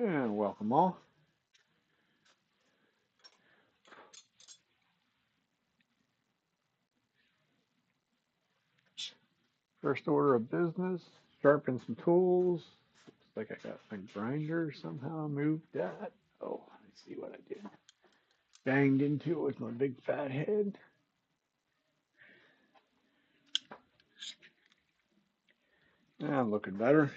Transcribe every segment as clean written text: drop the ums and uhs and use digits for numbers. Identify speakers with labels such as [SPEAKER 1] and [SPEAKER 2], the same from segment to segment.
[SPEAKER 1] And welcome all. First order of business, sharpen some tools. Looks like I got my grinder somehow moved that. Oh, let's see what I did. Banged into it with my big fat head. I'm looking better.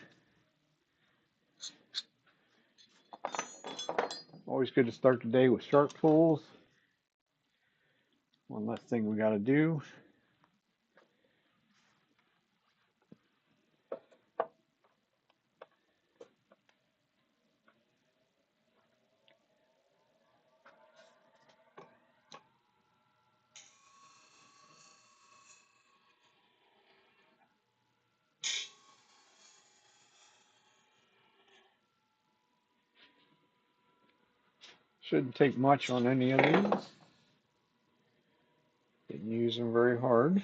[SPEAKER 1] Always good to start the day with sharp tools. One less thing we got to do. Shouldn't take much on any of these. Didn't use them very hard.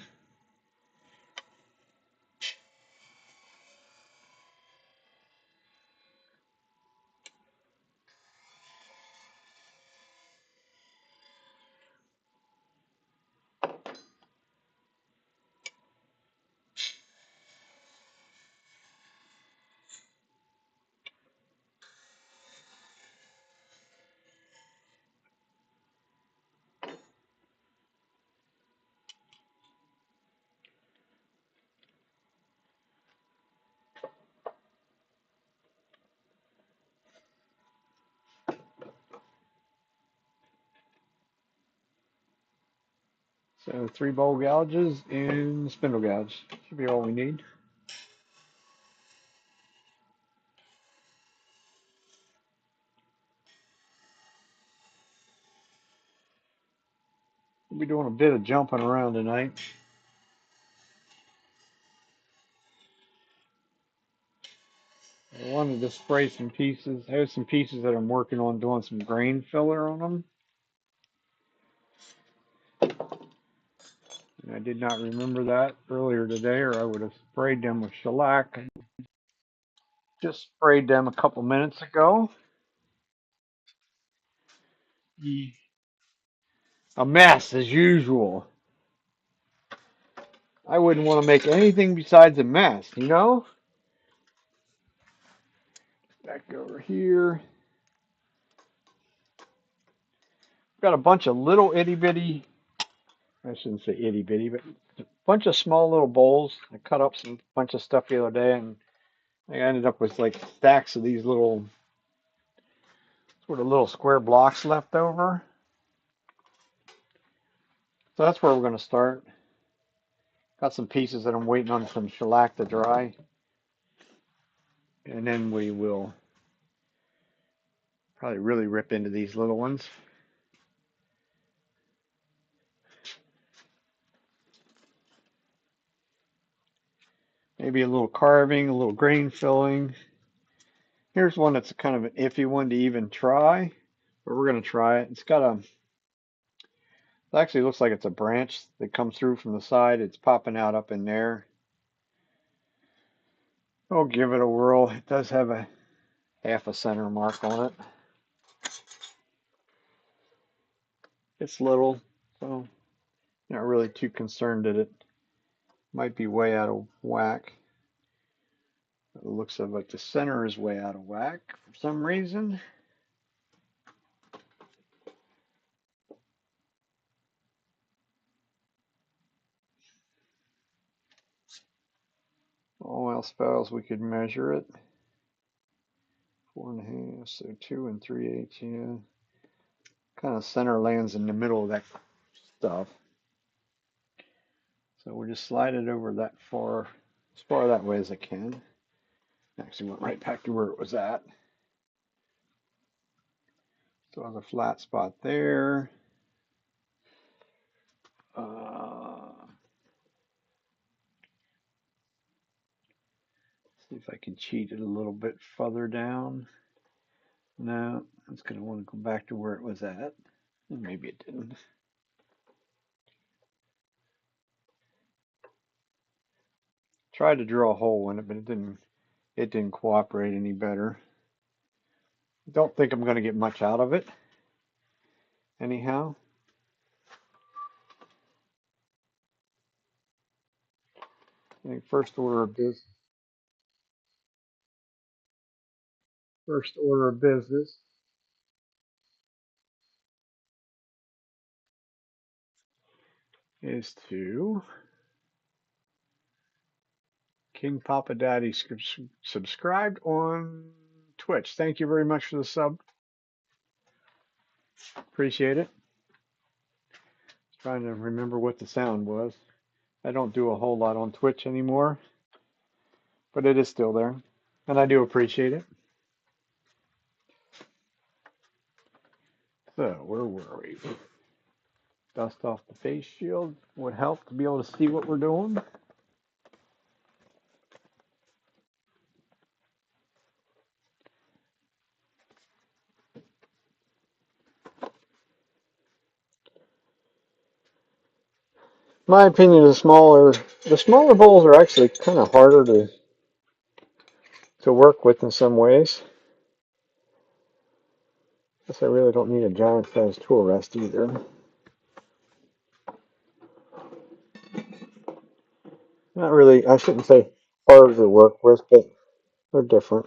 [SPEAKER 1] So 3 bowl gouges and spindle gouge. Should be all we need. We'll be doing a bit of jumping around tonight. I wanted to spray some pieces. I have some pieces that I'm working on doing some grain filler on them. And I did not remember that earlier today, or I would have sprayed them with shellac. I just sprayed them a couple minutes ago. A mess as usual. I wouldn't want to make anything besides a mess, you know? Back over here. Got a bunch of little itty bitty, I shouldn't say itty bitty, but a bunch of small little bowls. I cut up some bunch of stuff the other day and I ended up with like stacks of these little sort of little square blocks left over. So that's where we're going to start. Got some pieces that I'm waiting on some shellac to dry. And then we will probably really rip into these little ones. Maybe a little carving, a little grain filling. Here's one that's kind of an iffy one to even try, but we're going to try it. It actually looks like it's a branch that comes through from the side. It's popping out up in there. I'll give it a whirl. It does have a half a center mark on it. It's little, so not really too concerned that it might be way out of whack. It looks like the center is way out of whack for some reason. All else fails, we could measure it. 4.5, so 2 3/8, yeah. Kind of center lands in the middle of that stuff. So we'll just slide it over that far, as far that way as I can. Actually went right back to where it was at. So I have a flat spot there. See if I can cheat it a little bit further down. No, it's going to want to go back to where it was at. Maybe it didn't. Tried to drill a hole in it, but it didn't cooperate any better. Don't think I'm going to get much out of it. Anyhow, I think first order of business is to King Papa Daddy subscribed on Twitch. Thank you very much for the sub. Appreciate it. Trying to remember what the sound was. I don't do a whole lot on Twitch anymore, but it is still there, and I do appreciate it. So, where were we? Dust off the face shield would help to be able to see what we're doing. My opinion, the smaller bowls are actually kind of harder to work with in some ways. Guess I really don't need a giant sized tool rest either. Not really, I shouldn't say hard to work with, but they're different.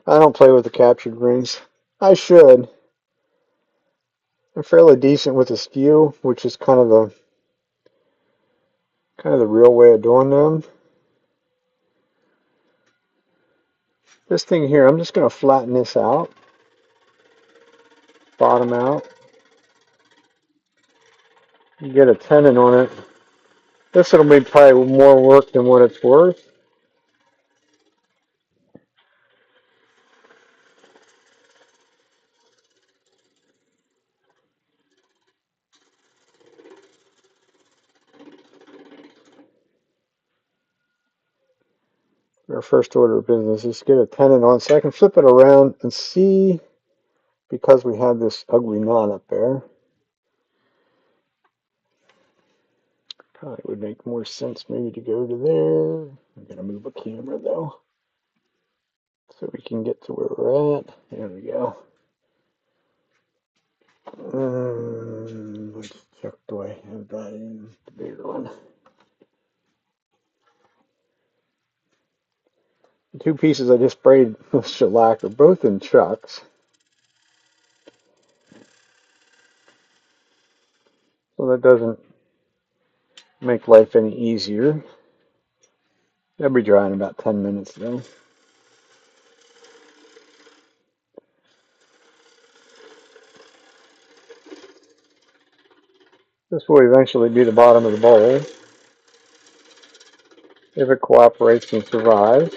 [SPEAKER 1] I don't play with the captured rings. I should. I'm fairly decent with the skew, which is kind of the real way of doing them. This thing here, I'm just going to flatten this out, bottom out. You get a tenon on it. This will be probably more work than what it's worth. Our first order of business is get a tenon on, so I can flip it around and see, because we have this ugly knot up there. Probably would make more sense maybe to go to there. I'm going to move a camera though, so we can get to where we're at. There we go. Which chuck do I have that in? The bigger one. The two pieces I just sprayed with shellac are both in chucks. So that doesn't make life any easier. They'll be dry in about 10 minutes though. This will eventually be the bottom of the bowl, if it cooperates and survives.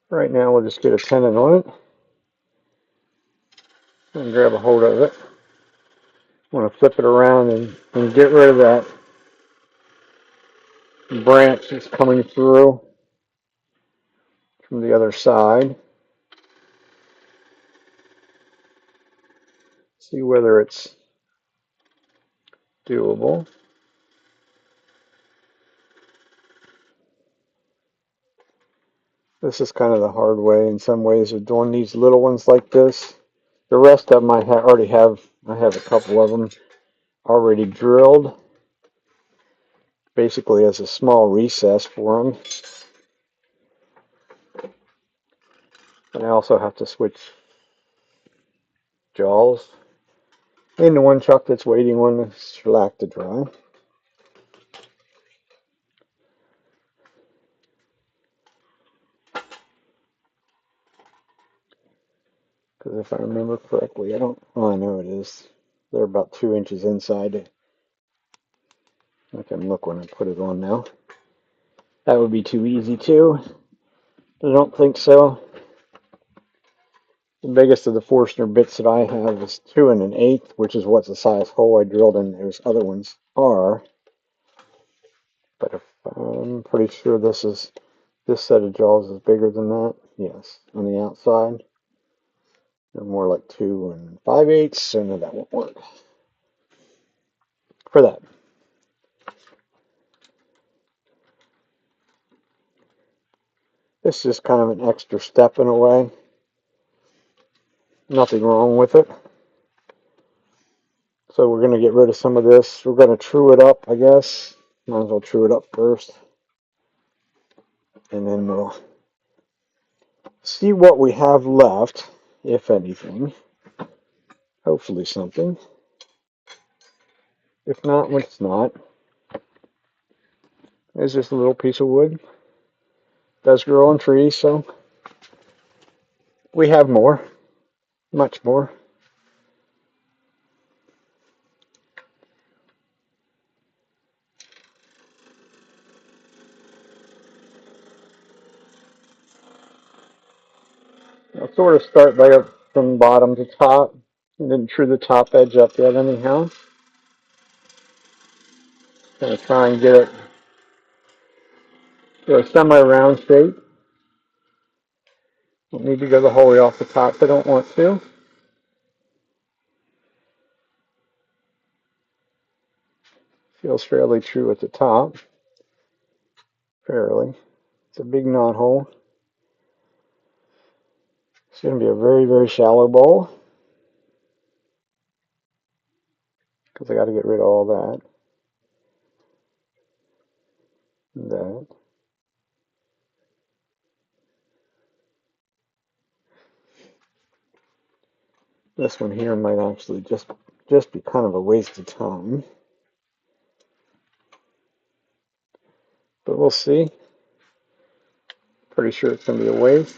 [SPEAKER 1] Right now we'll just get a tenon on it and grab a hold of it. I want to flip it around and get rid of that branch that's coming through from the other side. See whether it's doable. This is kind of the hard way in some ways of doing these little ones like this. The rest of them I have a couple of them already drilled, basically as a small recess for them. And I also have to switch jaws into one chuck that's waiting on the shellac to dry. Because if I remember correctly, I know it is. They're about 2 inches inside. I can look when I put it on now. That would be too easy too. I don't think so. The biggest of the Forstner bits that I have is 2 1/8, which is what the size hole I drilled in those other ones are. But if I'm pretty sure this set of jaws is bigger than that. Yes, on the outside. They're more like 2 5/8, so no, that won't work for that. This is just kind of an extra step in a way. Nothing wrong with it. So we're going to get rid of some of this. We're going to true it up, I guess. Might as well true it up first. And then we'll see what we have left, if anything. Hopefully something. If not, it's not. There's just a little piece of wood. Does grow on trees, so we have more. Much more. I'll sort of start there from bottom to top. And then true the top edge up yet anyhow. Gonna try and get it to a semi-round shape. Don't need to go the whole way off the top if I don't want to. Feels fairly true at the top. Fairly. It's a big knot hole. It's going to be a very, very shallow bowl. Because I got to get rid of all that. And that. This one here might actually just be kind of a waste of time. But we'll see. Pretty sure it's going to be a waste.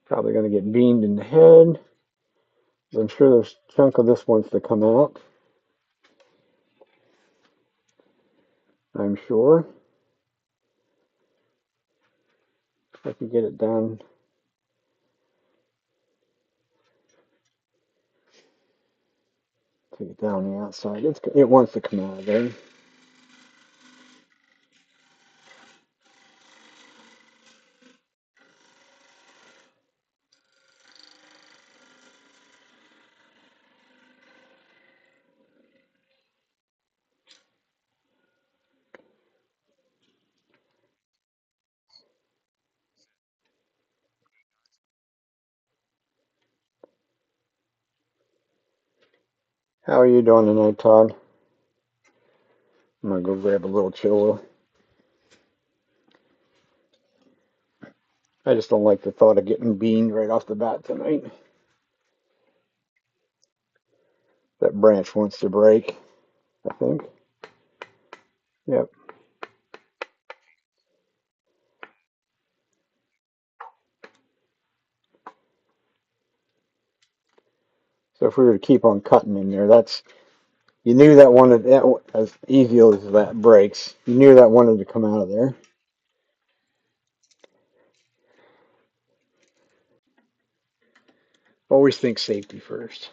[SPEAKER 1] Probably going to get beamed in the head. I'm sure there's a chunk of this wants to come out. I'm sure. If I can get it done. Take it down the outside. It wants to come out of there. How are you doing tonight, Todd? I'm gonna go grab a little chiller. I just don't like the thought of getting beamed right off the bat tonight. That branch wants to break, I think. Yep. So if we were to keep on cutting in there, you knew that wanted, as easy as that breaks, you knew that wanted to come out of there. Always think safety first.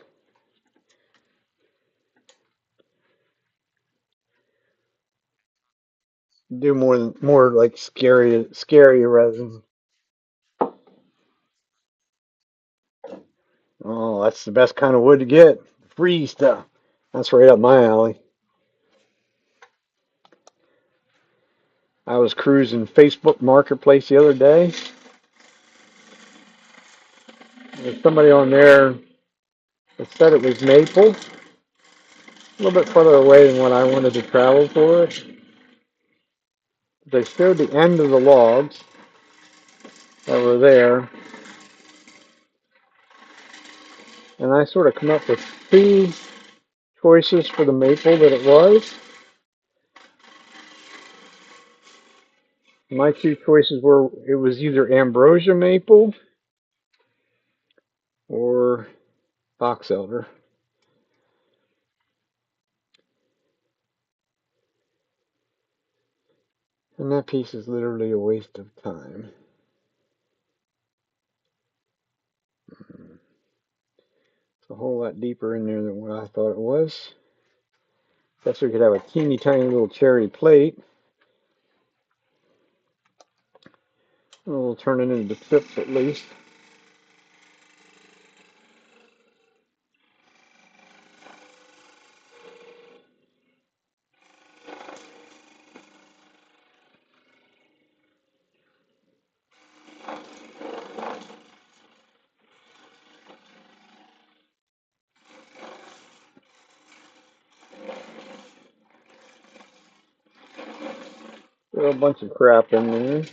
[SPEAKER 1] Do more like scary rather than, oh, that's the best kind of wood to get. Free stuff. That's right up my alley. I was cruising Facebook Marketplace the other day. There's somebody on there that said it was maple, a little bit further away than what I wanted to travel for it. They showed the end of the logs that were there, and I sort of come up with two choices for the maple that it was. My two choices were it was either ambrosia maple or box elder. And that piece is literally a waste of time. It's a whole lot deeper in there than what I thought it was. Guess we could have a teeny tiny little cherry plate. We'll turn it into tips at least. Throw a bunch of crap in there.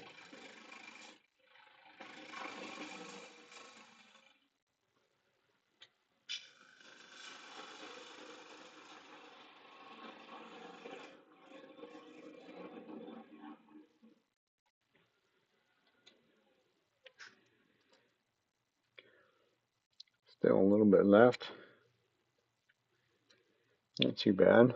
[SPEAKER 1] Still a little bit left. Not too bad.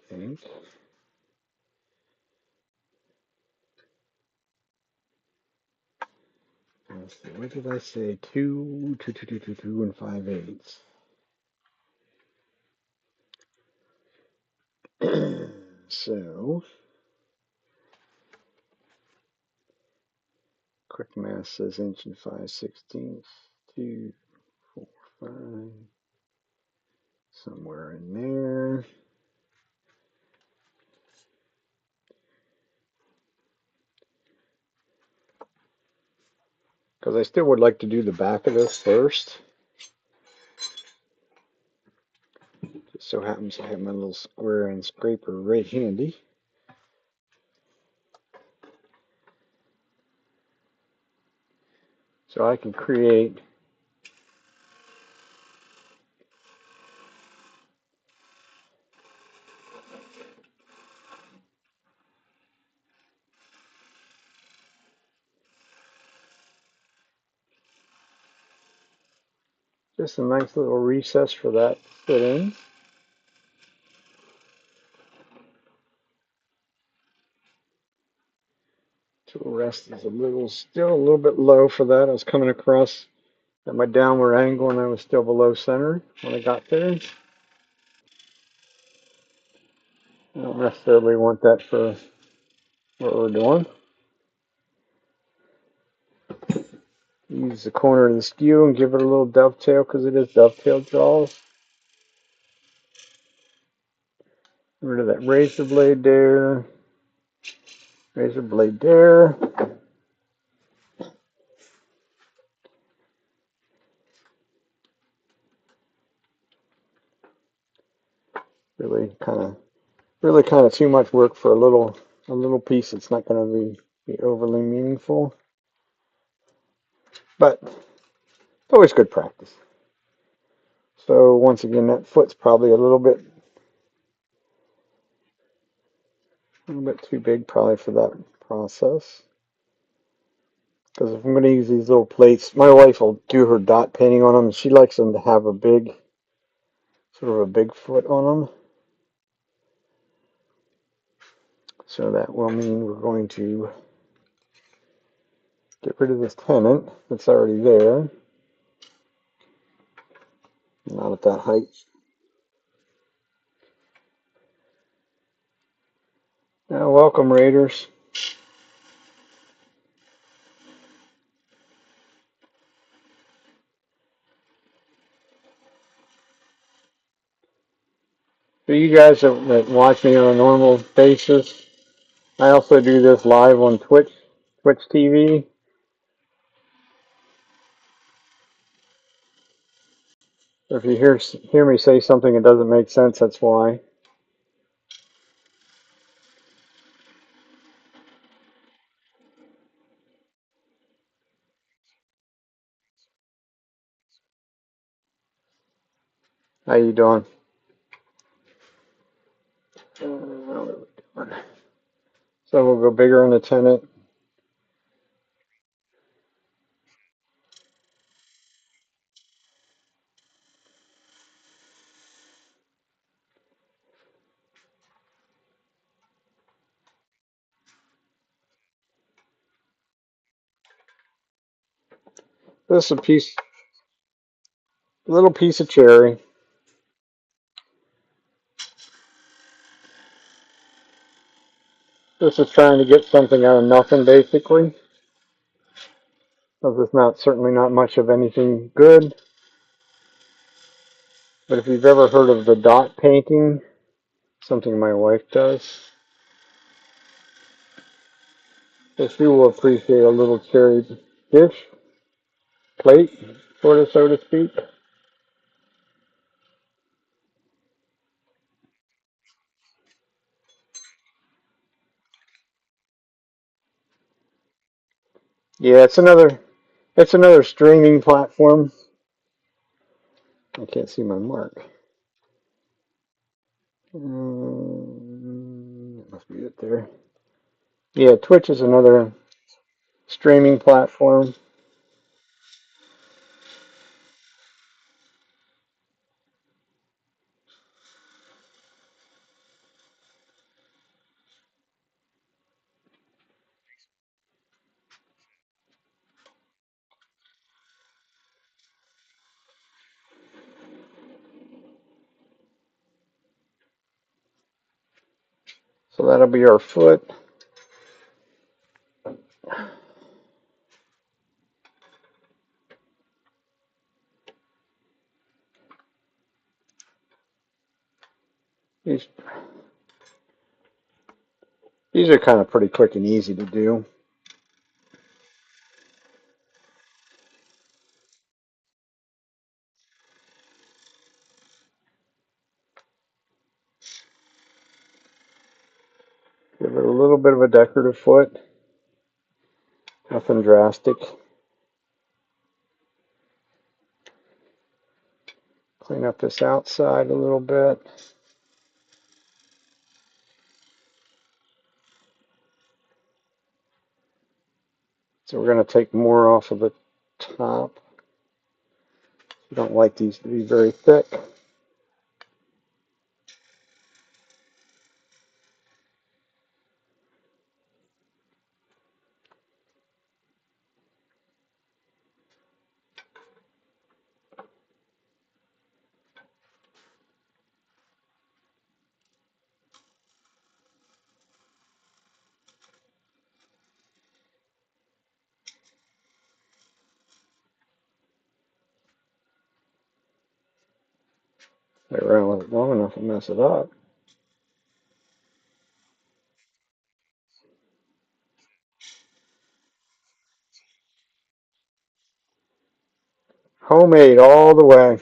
[SPEAKER 1] Think. Let's see, what did I say? 2 and 5/8. So, quick math says inch and 5/16. 2, 4, 5. Somewhere in there. Because I still would like to do the back of this first. Just so happens I have my little square and scraper right handy. So I can create just a nice little recess for that to fit in. Tool rest is still a little bit low for that. I was coming across at my downward angle and I was still below center when I got there. I don't necessarily want that for what we're doing. Use the corner of the skew and give it a little dovetail because it is dovetail jaws. Get rid of that razor blade there. Razor blade there. Really kind of too much work for a little piece that's not going to be overly meaningful. But it's always good practice. So once again, that foot's probably a little bit too big probably for that process. Because if I'm going to use these little plates, my wife will do her dot painting on them. She likes them to have sort of a big foot on them. So that will mean we're going to get rid of this tenant that's already there. Not at that height. Now, welcome, Raiders. For you guys that watch me on a normal basis, I also do this live on Twitch TV. If you hear me say something that doesn't make sense, that's why. How you doing? So we'll go bigger on the tenant. This is a little piece of cherry. This is trying to get something out of nothing, basically. Because it's not certainly not much of anything good. But if you've ever heard of the dot painting, something my wife does, so she will appreciate a little cherry dish, plate, sort of, so to speak. Yeah, it's another streaming platform. I can't see my mark. That must be it there. Yeah, Twitch is another streaming platform. So that'll be our foot. These these are kind of pretty quick and easy to do. Give it a little bit of a decorative foot. Nothing drastic. Clean up this outside a little bit. So we're going to take more off of the top. We don't like these to be very thick. Play around with it long enough to mess it up. Homemade all the way.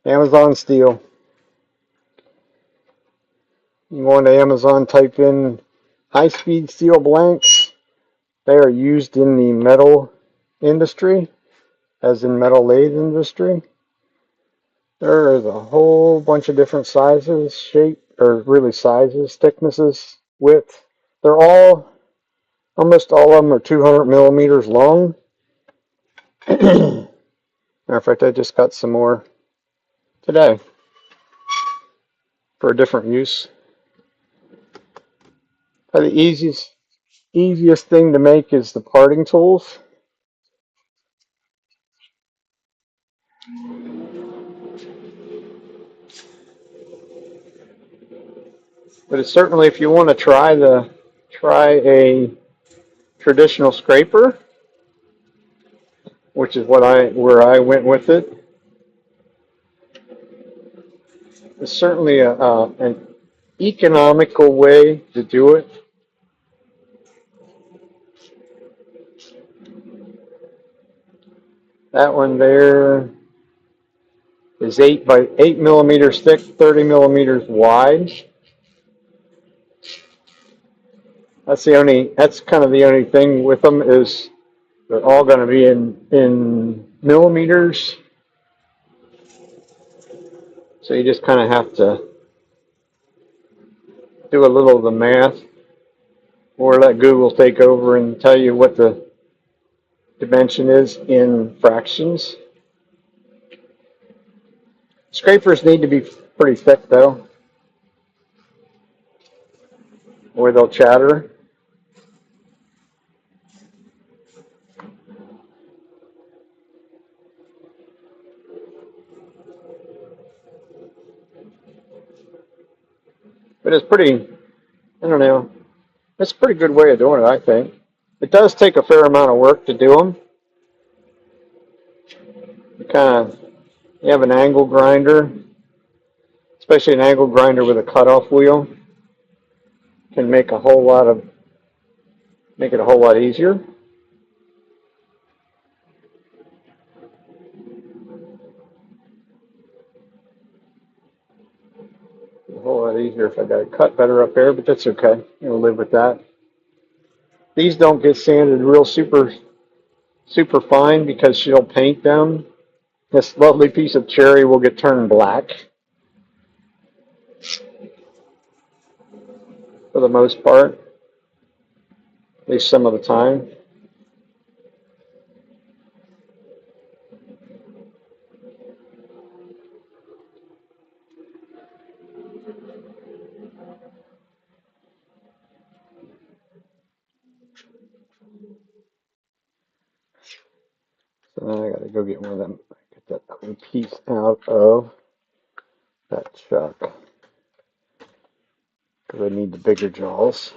[SPEAKER 1] Amazon steel. You go into Amazon, type in high-speed steel blanks. They are used in the metal industry, as in metal lathe industry. There is a whole bunch of different sizes, shape, or really sizes, thicknesses, width. They're all, almost all of them are 200 millimeters long. Matter of fact, I just got some more today for a different use. The easiest thing to make is the parting tools. But it's certainly, if you want to try a traditional scraper, which is where I went with it, it's certainly an economical way to do it. That one there is 8 millimeters thick, 30 millimeters wide. That's kind of the only thing with them, is they're all going to be in millimeters. So you just kind of have to do a little of the math, or let Google take over and tell you what the dimension is in fractions. Scrapers need to be pretty thick though, or they'll chatter. But it's pretty, I don't know, it's a pretty good way of doing it, I think. It does take a fair amount of work to do them. You kind of, you have an angle grinder, especially an angle grinder with a cutoff wheel, can make it a whole lot easier. A whole lot easier if I got it cut better up there, but that's okay. We'll live with that. These don't get sanded real super fine because she'll paint them. This lovely piece of cherry will get turned black for the most part, at least some of the time. So now I gotta go get one of them, get that other piece out of that chuck because I need the bigger jaws.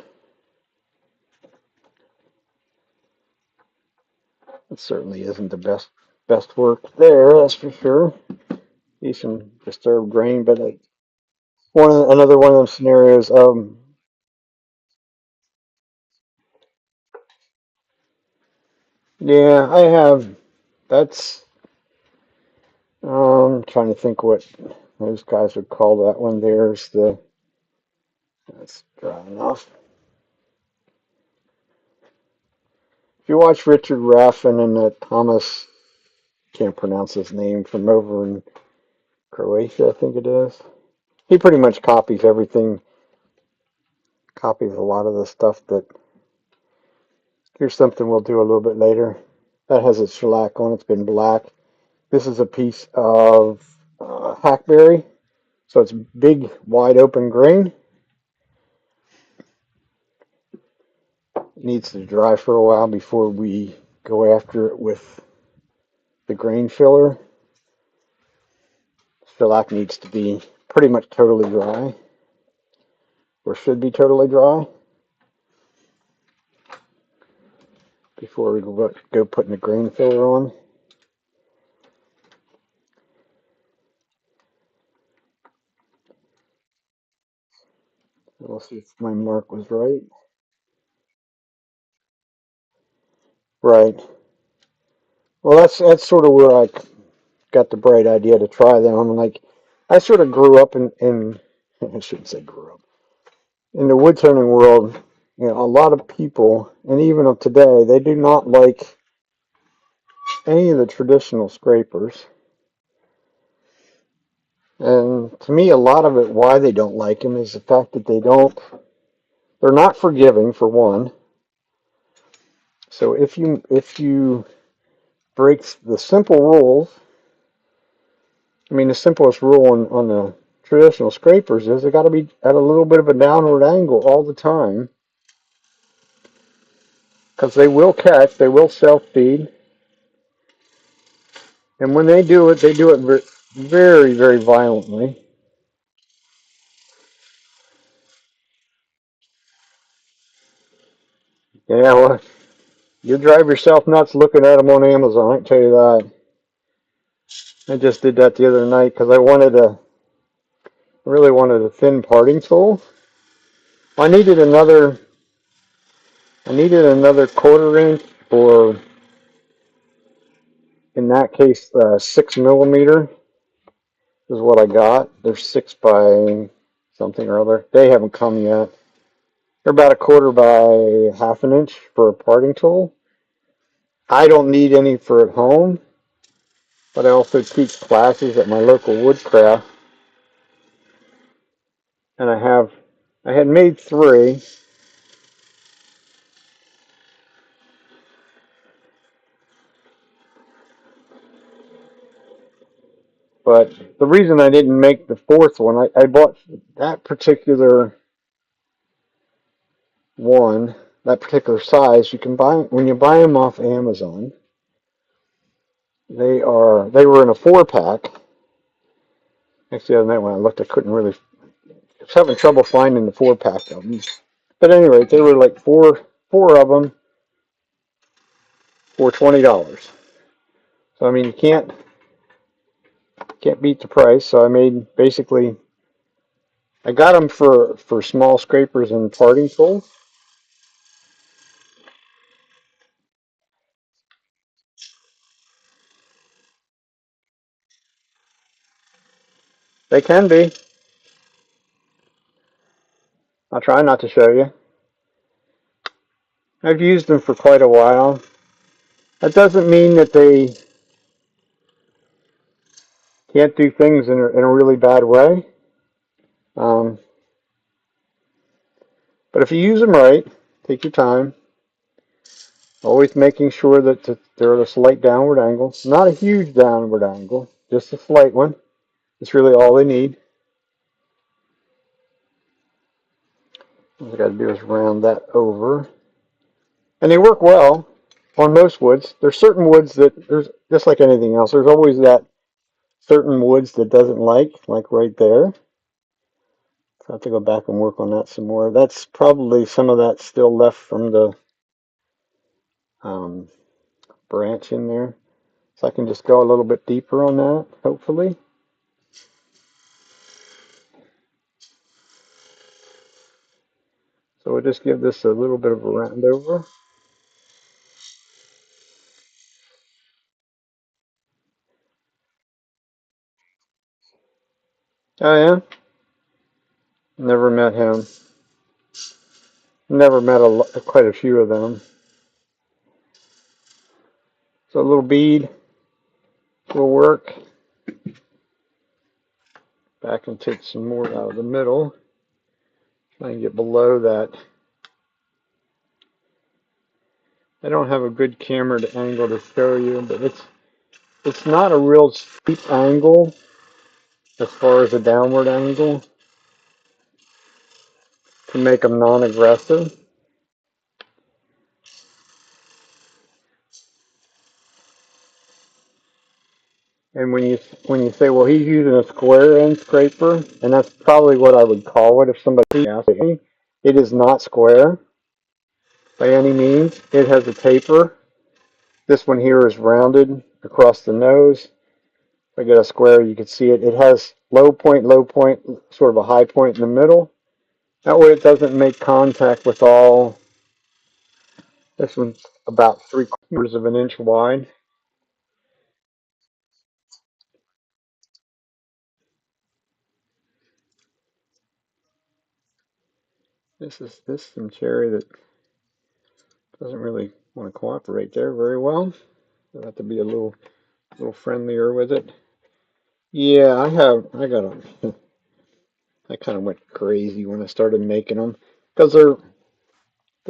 [SPEAKER 1] It certainly isn't the best work there, that's for sure. See some disturbed grain, but another one of those scenarios. Yeah, I have. That's trying to think what those guys would call that one. That's dry enough. If you watch Richard Raffin and Thomas, can't pronounce his name, from over in Croatia, I think it is. He pretty much copies everything, copies a lot of the stuff that. Here's something we'll do a little bit later. That has its shellac on. It's been black. This is a piece of hackberry. So it's big, wide open grain. It needs to dry for a while before we go after it with the grain filler. Shellac needs to be pretty much totally dry, or should be totally dry, before we go putting the grain filler on. We'll see if my mark was right. Right. Well, that's sort of where I got the bright idea to try them. I'm like, I sort of grew up in I shouldn't say grew up in the wood turning world. You know, a lot of people, and even of today, they do not like any of the traditional scrapers. And to me, a lot of it, why they don't like them, is the fact that they're not forgiving, for one. So if you break the simple rules, I mean, the simplest rule on the traditional scrapers is they got to be at a little bit of a downward angle all the time, because they will catch, they will self-feed, and when they do it very, very violently. Yeah, well, you drive yourself nuts looking at them on Amazon, I can tell you that. I just did that the other night because really wanted a thin parting tool. I needed another quarter-inch, or in that case, 6 millimeter is what I got. They're 6 by something or other. They haven't come yet. They're about a quarter by half an inch for a parting tool. I don't need any for at home, but I also teach classes at my local woodcraft, and I had made 3. But the reason I didn't make the 4th one, I bought that particular one, that particular size. You can buy, when you buy them off Amazon. They were in a 4-pack. Actually, the other night when I looked, I couldn't really was having trouble finding the 4-pack of them. But anyway, there were like four of them for $20. So I mean, you can't beat the price. So I made basically, I got them for small scrapers and parting tools. They can be. I'll try not to show you. I've used them for quite a while. That doesn't mean that they can't do things in a really bad way. Um, but if you use them right, take your time. Always making sure that they're at a slight downward angle. Not a huge downward angle, just a slight one. It's really all they need. All I got to do is round that over. And they work well on most woods. There's certain woods that, there's just like anything else, there's always that certain woods that doesn't like right there. So I have to go back and work on that some more. That's probably some of that still left from the um, branch in there. So I can just go a little bit deeper on that, hopefully. So we'll just give this a little bit of a round over. Oh yeah? Never met him. Never met quite a few of them. So a little bead will work. Back and take some more out of the middle. Try and get below that. I don't have a good camera to angle to show you, but it's not a real steep angle as far as a downward angle to make them non-aggressive. And when you say, well, he's using a square end scraper, and that's probably what I would call it if somebody asked me. It is not square by any means. It has a taper. This one here is rounded across the nose. If I get a square, you can see it. It has low point, sort of a high point in the middle. That way it doesn't make contact with all. This one's about 3/4 of an inch wide. This is some cherry that doesn't really want to cooperate there very well. I'll have to be a little friendlier with it. Yeah, I got a, I kind of went crazy when I started making them because they're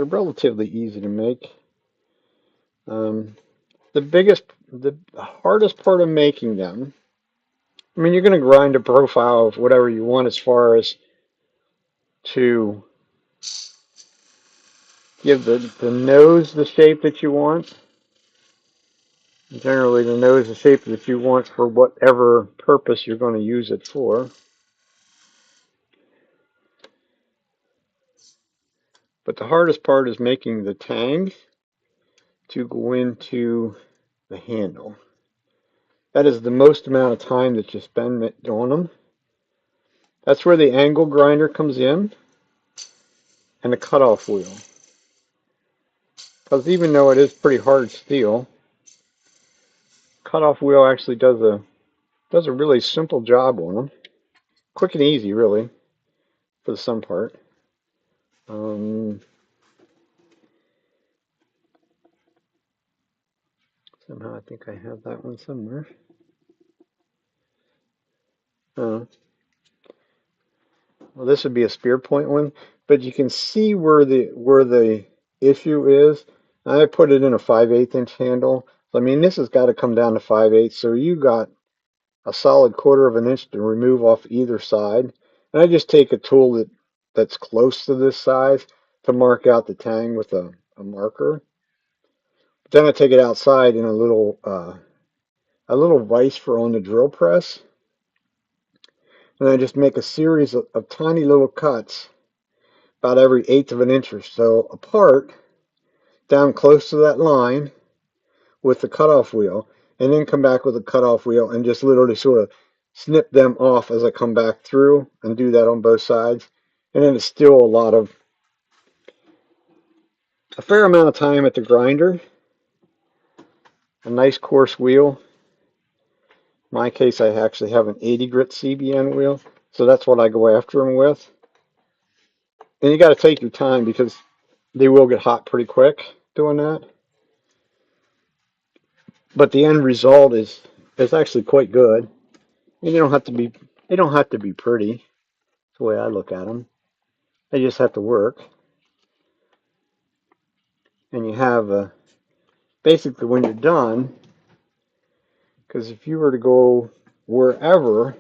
[SPEAKER 1] relatively easy to make. Um, the hardest part of making them, I mean, you're going to grind a profile of whatever you want as far as to give the nose the shape that you want. Generally, the nose the shape that you want for whatever purpose you're going to use it for. But the hardest part is making the tang to go into the handle. That is the most amount of time that you spend on them. That's where the angle grinder comes in and the cutoff wheel. Because even though it is pretty hard steel, cutoff wheel actually does a really simple job on them. Quick and easy, really, for the some part. Um, Somehow I think I have that one somewhere. Uh, well, this would be a spear point one, but you can see where the issue is. I put it in a 5/8 inch handle. So, I mean, this has got to come down to 5/8. So you got a solid 1/4 of an inch to remove off either side. And I just take a tool that's close to this size to mark out the tang with a marker. But then I take it outside in a little vise for on the drill press. And I just make a series of tiny little cuts about every 1/8 of an inch or so apart down close to that line with the cutoff wheel, and then come back with a cutoff wheel and just literally sort of snip them off as I come back through, and do that on both sides. And then it's still a fair amount of time at the grinder. A nice coarse wheel. In my case, I actually have an 80 grit CBN wheel, so that's what I go after them with. And you got to take your time because they will get hot pretty quick doing that. But the end result is actually quite good. And they don't have to be pretty. That's the way I look at them. They just have to work. And you have basically when you're done, because if you were to go wherever,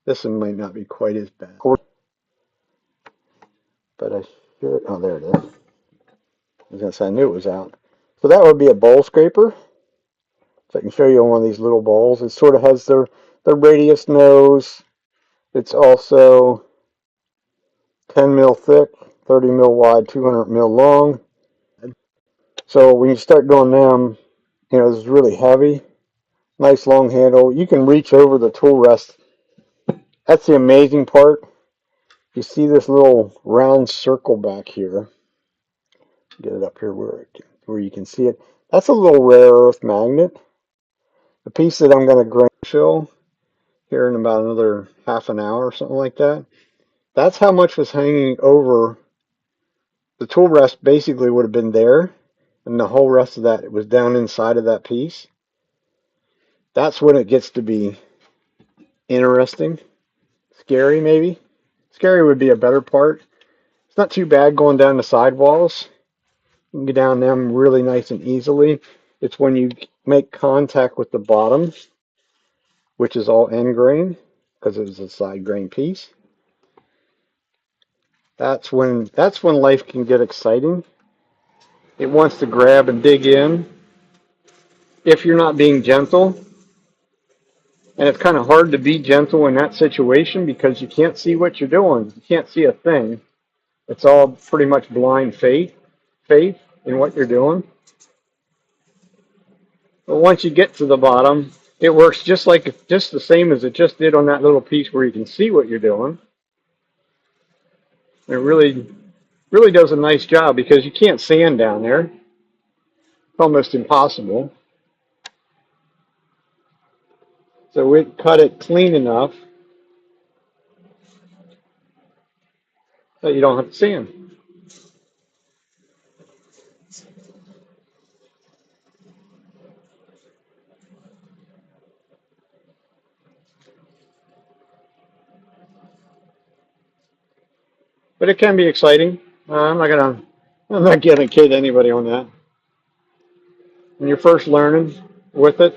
[SPEAKER 1] this one might not be quite as bad. But I should, oh, there it is. I was going to say I knew it was out. So that would be a bowl scraper. So I can show you on one of these little bowls. It sort of has their radius nose. It's also 10 mil thick, 30 mil wide, 200 mil long. So when you start doing them, you know, it's really heavy. Nice long handle. You can reach over the tool rest. That's the amazing part. You see this little round circle back here. Get it up here where you can see it. That's a little rare earth magnet. The piece that I'm going to grain fill here in about another half an hour or something like that. That's how much was hanging over. The tool rest basically would have been there, and the whole rest of that, it was down inside of that piece. That's when it gets to be interesting. Scary, maybe. Scary would be a better part. It's not too bad going down the sidewalls. You can get down them really nice and easily. It's when you make contact with the bottom, which is all end grain, because it's a side grain piece. That's when life can get exciting. It wants to grab and dig in if you're not being gentle. And it's kind of hard to be gentle in that situation because you can't see what you're doing. You can't see a thing. It's all pretty much blind faith in what you're doing. But once you get to the bottom, it works just the same as it just did on that little piece where you can see what you're doing. It really does a nice job because you can't sand down there. It's almost impossible. So we cut it clean enough that you don't have to sand. But it can be exciting. I'm not gonna kid anybody on that. When you're first learning with it,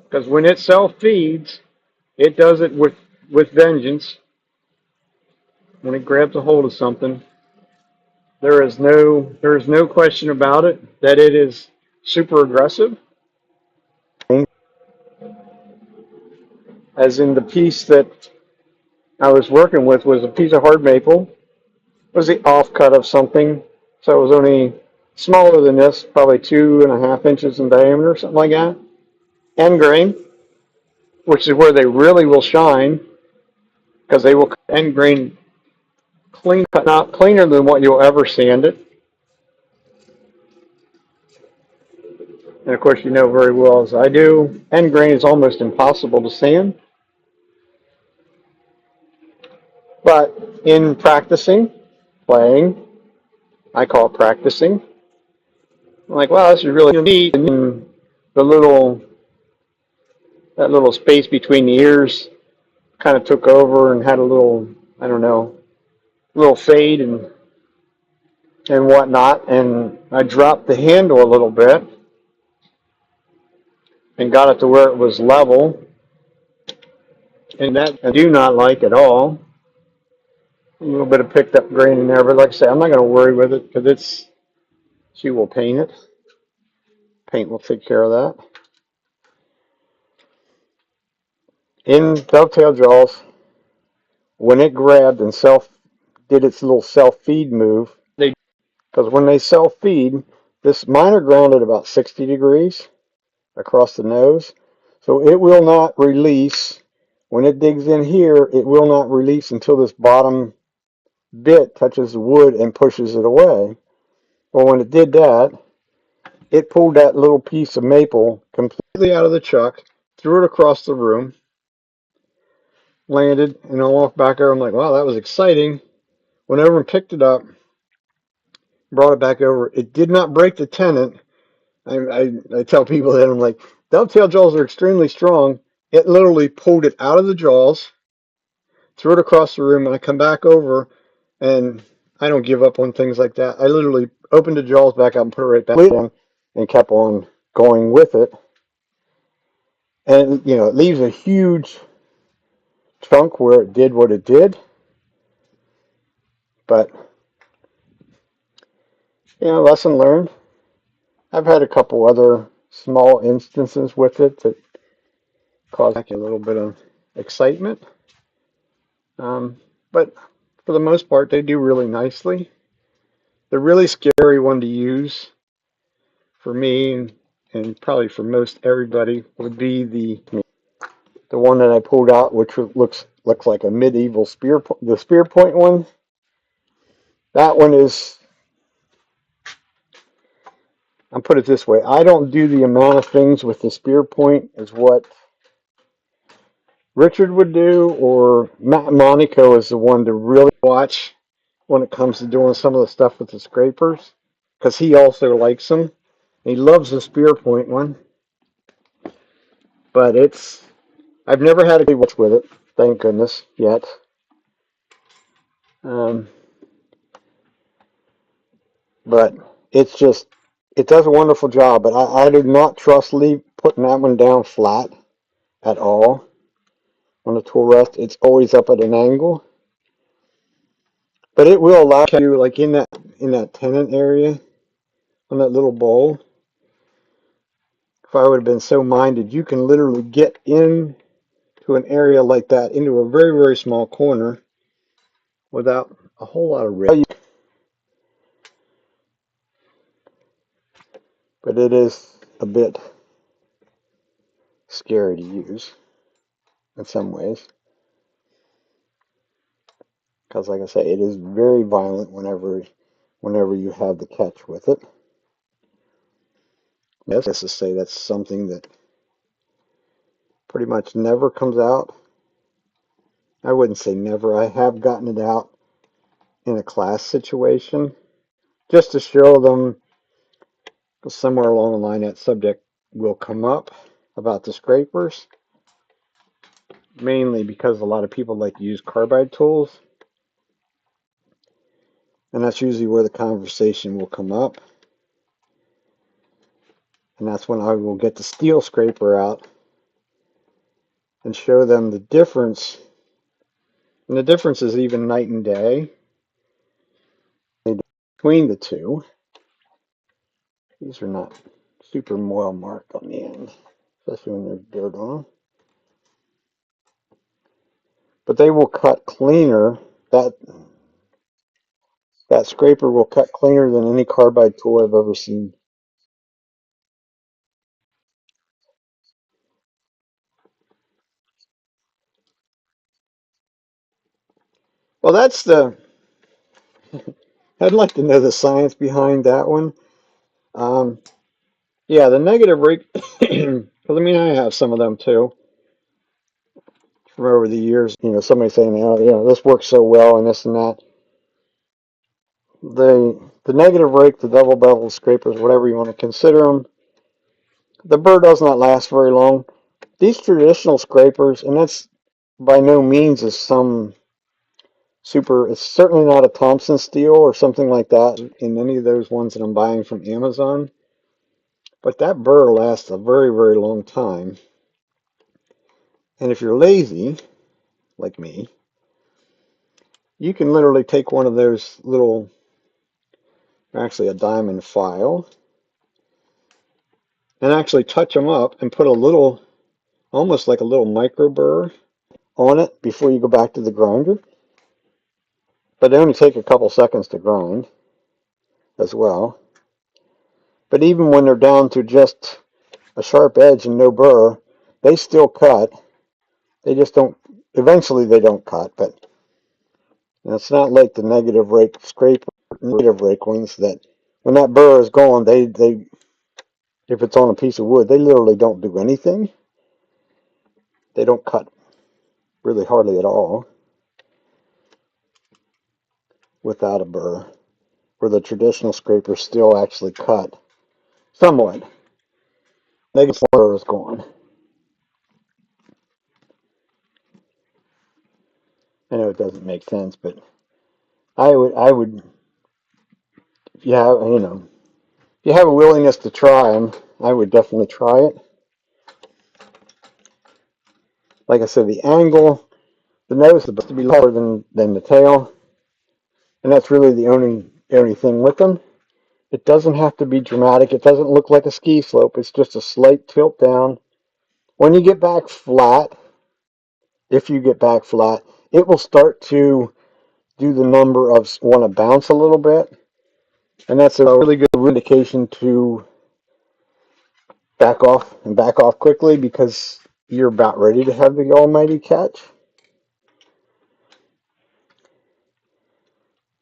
[SPEAKER 1] because when it self feeds, it does it with vengeance. When it grabs a hold of something, there is no question about it that it is super aggressive. As in the piece that I was working with was a piece of hard maple. It was the offcut of something, so it was only smaller than this, probably 2.5 inches in diameter, something like that. End grain, which is where they really will shine, because they will cut end grain clean, not cleaner than what you'll ever sand it. And of course, you know very well as I do, end grain is almost impossible to sand. But in practicing, playing, I call it practicing. I'm like, wow, this is really neat. And that little space between the ears kind of took over and had a little, I don't know, little fade and whatnot. And I dropped the handle a little bit and got it to where it was level. And that I do not like at all. A little bit of picked up grain in there, but like I say, I'm not going to worry with it because she will paint it. Paint will take care of that.
[SPEAKER 2] In dovetail jaws, when it grabbed and did its little self feed move,
[SPEAKER 1] They
[SPEAKER 2] because when they self feed, this mine are grounded about 60 degrees across the nose, so it will not release. When it digs in here, it will not release until this bottom bit touches the wood and pushes it away. Well, when it did that, it pulled that little piece of maple completely out of the chuck, threw it across the room, landed, and I walked back over. I'm like, wow, that was exciting. Went over and picked it up, brought it back over. It did not break the tendon. I tell people that I'm like, dovetail jaws are extremely strong. It literally pulled it out of the jaws, threw it across the room, and I come back over, and I don't give up on things like that. I literally opened the jaws back up and put it right back in and kept on going with it. And, it leaves a huge chunk where it did what it did. But, lesson learned. I've had a couple other small instances with it that caused a little bit of excitement. But for the most part, they do really nicely. The really scary one to use for me and probably for most everybody would be the one that I pulled out, which looks like a medieval the spear point one. That one is, I'll put it this way, I don't do the amount of things with the spear point as what Richard would do, or Matt Monaco is the one to really watch when it comes to doing some of the stuff with the scrapers, because he also likes them. He loves the spear point one, but I've never had a good watch with it, thank goodness, yet. Um, but it does a wonderful job, but I do not trust putting that one down flat at all on the tool rest. It's always up at an angle, but it will allow you, like in that tenon area on that little bowl. If I would have been so minded, you can literally get in to an area like that into a very, very small corner without a whole lot of risk. But it is a bit scary to use in some ways. Because like I say, it is very violent whenever you have the catch with it. Yes, to say that's something that pretty much never comes out. I wouldn't say never. I have gotten it out in a class situation just to show them, somewhere along the line that subject will come up about the scrapers, mainly because a lot of people like to use carbide tools, and that's usually where the conversation will come up, and that's when I will get the steel scraper out and show them the difference, and the difference is even night and day between the two. These are not super moil marked on the end, especially when there's dirt on them. But they will cut cleaner. That that scraper will cut cleaner than any carbide tool I've ever seen. Well, I'd like to know the science behind that one. Um, yeah, the negative rate, because I have some of them too from over the years. Somebody saying, oh, this works so well and this and that. The negative rake, the double bevel scrapers, whatever you want to consider them, the burr does not last very long. These traditional scrapers, and that's by no means is some super, it's certainly not a Thompson steel or something like that in any of those ones that I'm buying from Amazon. But that burr lasts a very, very long time. And if you're lazy, like me, you can literally take one of those little, actually a diamond file, and actually touch them up and put a little almost like a little micro burr on it before you go back to the grinder. But they only take a couple seconds to grind as well. But even when they're down to just a sharp edge and no burr, they still cut. They just don't, eventually they don't cut, but it's not like the negative rake scraper, negative rake ones that when that burr is gone, if it's on a piece of wood, they literally don't do anything. They don't cut really hardly at all without a burr, where the traditional scrapers still actually cut somewhat. Negative burr is gone. I know it doesn't make sense, but I would, if you have, if you have a willingness to try them, I would definitely try it. Like I said, the angle, the nose is supposed to be lower than the tail, and that's really the only thing with them. It doesn't have to be dramatic. It doesn't look like a ski slope. It's just a slight tilt down. When you get back flat, if you get back flat, it will start to do the number of want to bounce a little bit, and that's a really good indication to back off and back off quickly because you're about ready to have the almighty catch.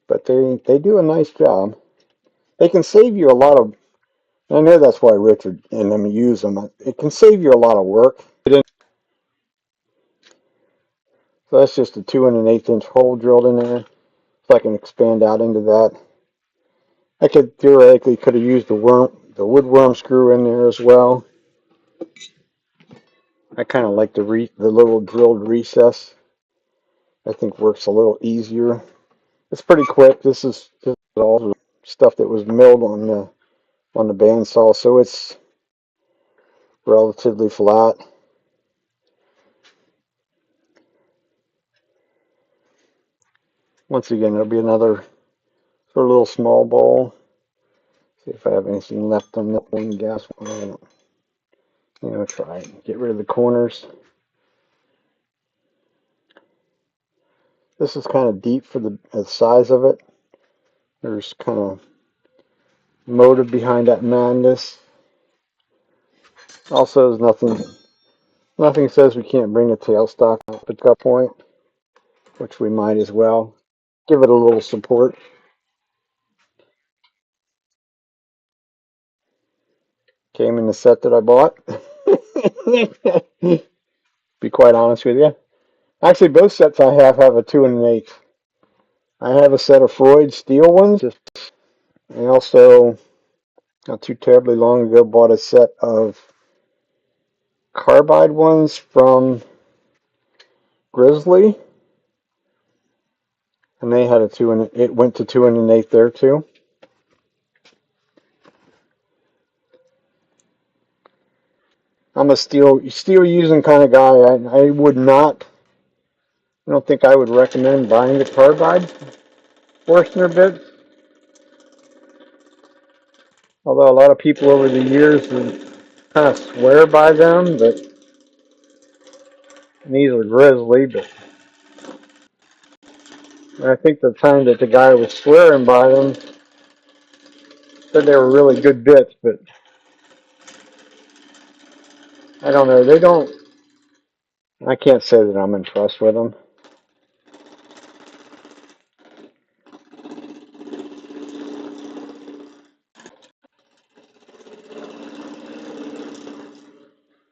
[SPEAKER 2] But they do a nice job. They can save you a lot of. I know that's why Richard and them use them. It can save you a lot of work. So that's just a 2 1/8 inch hole drilled in there. So I can expand out into that. I could theoretically could have used the wood worm screw in there as well. I kind of like the little drilled recess. I think works a little easier. It's pretty quick. This is just all stuff that was milled on the bandsaw, so it's relatively flat. Once again, there'll be another sort of little small bowl. See if I have anything left on the one gas one. Try it. Get rid of the corners. This is kind of deep for the size of it. There's kind of motive behind that madness. Also, there's nothing says we can't bring the tailstock up at that point, which we might as well. Give it a little support. Came in the set that I bought. Be quite honest with you. Actually, both sets I have a 2 1/8. I have a set of Freud steel ones. I also, not too terribly long ago, bought a set of carbide ones from Grizzly, and they had it went to 2 1/8 there too. I'm a steel using kind of guy. I would not. I don't think I would recommend buying the carbide Forstner bit. Although a lot of people over the years kind of swear by them, but these are Grizzly. But I think the time that the guy was swearing by them said they were really good bits, but I don't know. They don't. I can't say that I'm impressed with them.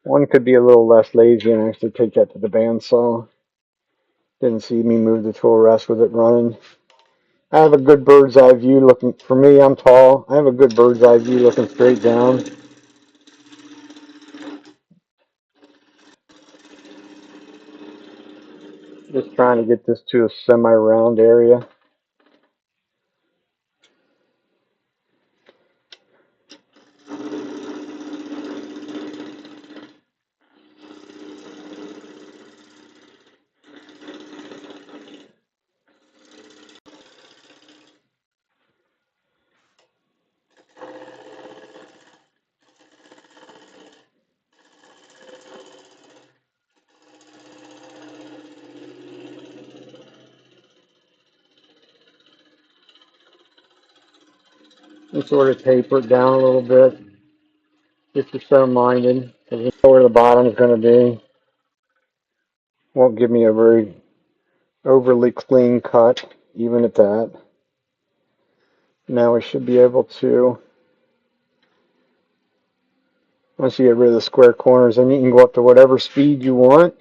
[SPEAKER 2] One could be a little less lazy and actually take that to the bandsaw. Didn't see me move the tool rest with it running. I have a good bird's eye view looking. For me, I'm tall. I have a good bird's eye view looking straight down. Just trying to get this to a semi-round area. and sort of taper it down a little bit if you're so minded, because you know where the bottom is going to be. Won't give me a very overly clean cut, even at that. Now we should be able to, once you get rid of the square corners, then you can go up to whatever speed you want.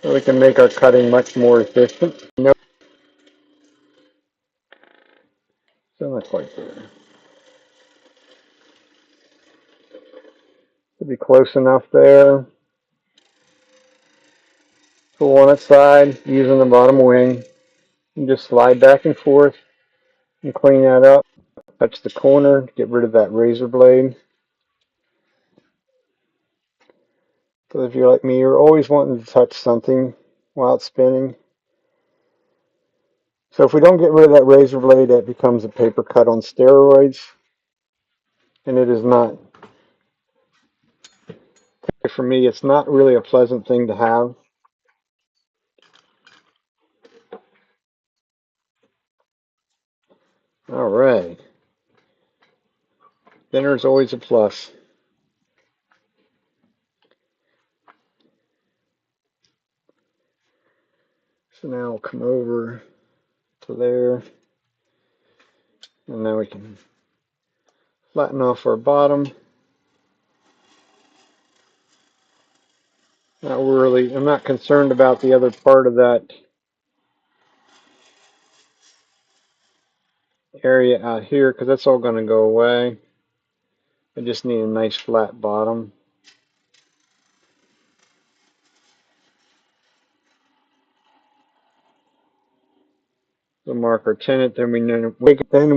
[SPEAKER 2] So we can make our cutting much more efficient. No, still not quite there. Should be close enough there. Tool on its side, using the bottom wing. And just slide back and forth and clean that up. Touch the corner, get rid of that razor blade. Because if you're like me, you're always wanting to touch something while it's spinning. So if we don't get rid of that razor blade, that becomes a paper cut on steroids. And it is not, for me, it's not really a pleasant thing to have. All right. Thinner is always a plus. So now we'll come over to there. And now we can flatten off our bottom. I'm not concerned about the other part of that area out here because that's all going to go away. I just need a nice flat bottom. We'll mark our tenon, then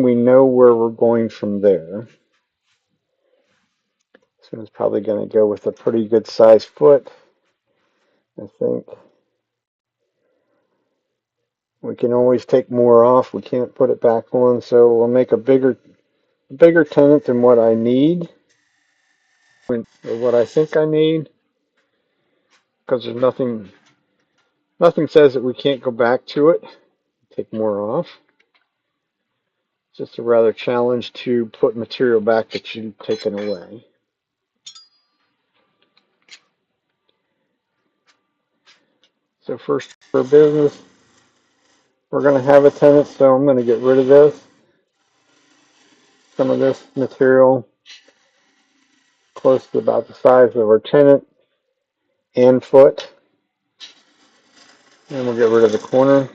[SPEAKER 2] we know where we're going from there. This one's probably going to go with a pretty good size foot, I think. We can always take more off. We can't put it back on, so we'll make a bigger tenon than what I need, or what I think I need, because there's nothing says that we can't go back to it, take more off. It's just a rather challenge to put material back that you've taken away. So first for business, we're going to have a tenon, so I'm going to get rid of this. Some of this material close to about the size of our tenon and foot. And we'll get rid of the corner.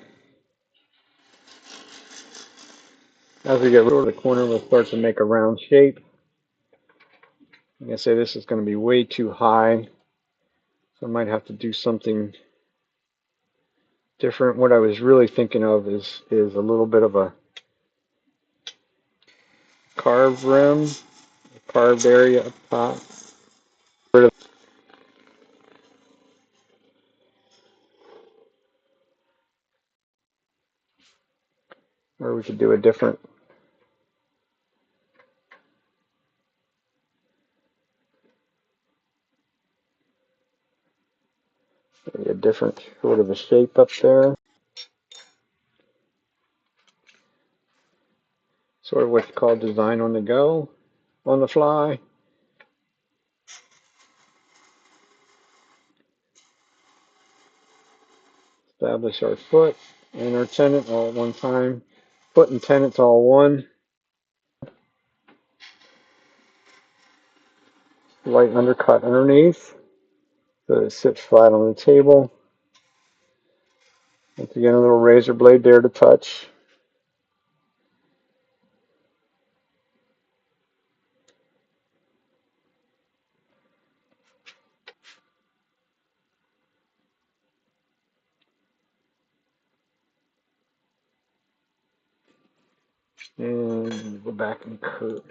[SPEAKER 2] As we get rid of the corner, we'll start to make a round shape. Like I say, this is going to be way too high, so I might have to do something different. What I was really thinking of is a little bit of a carved rim, a carved area up top. Or we could do a different sort of a shape up there. Sort of what's called design on the go, on the fly. Establish our foot and our tenon all at one time. Foot and tenon's all one. Light undercut underneath so that it sits flat on the table. Once again, a little razor blade there to touch. And go back and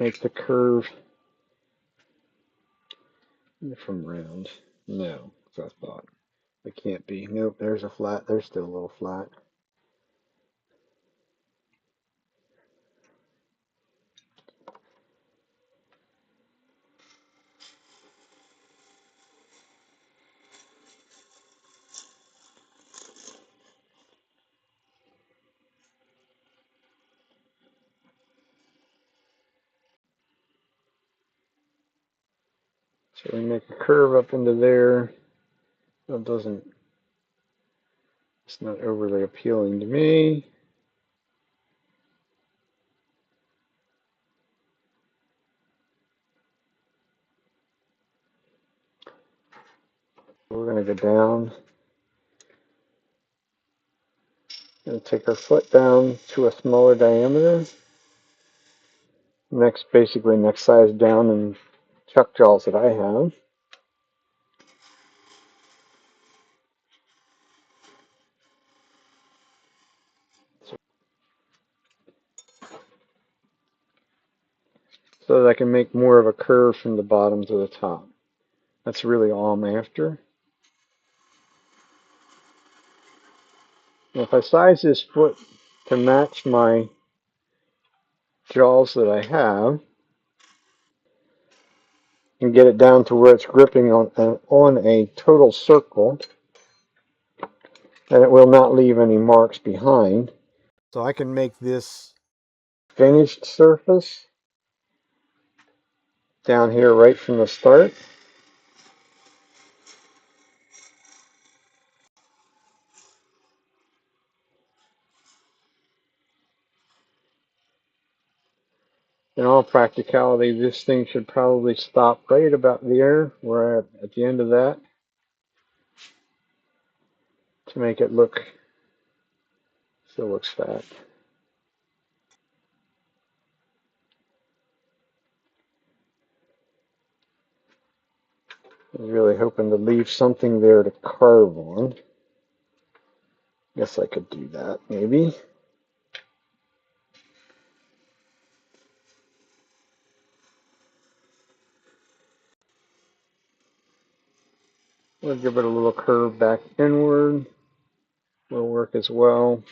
[SPEAKER 2] make the curve from round. No, that's I thought. It can't be. Nope, there's a flat. There's still a little flat. So we make a curve up into there. That doesn't, it's not overly appealing to me. We're going to go down. Going to take our foot down to a smaller diameter. Basically next size down in chuck jaws that I have. So that I can make more of a curve from the bottom to the top. That's really all I'm after. And if I size this foot to match my jaws that I have, and get it down to where it's gripping on a total circle, and it will not leave any marks behind. So I can make this finished surface down here right from the start. In all practicality, this thing should probably stop right about there, where at the end of that, to make it look, still looks fat. I was really hoping to leave something there to carve on. Guess I could do that, maybe. We'll give it a little curve back inward. Will work as well.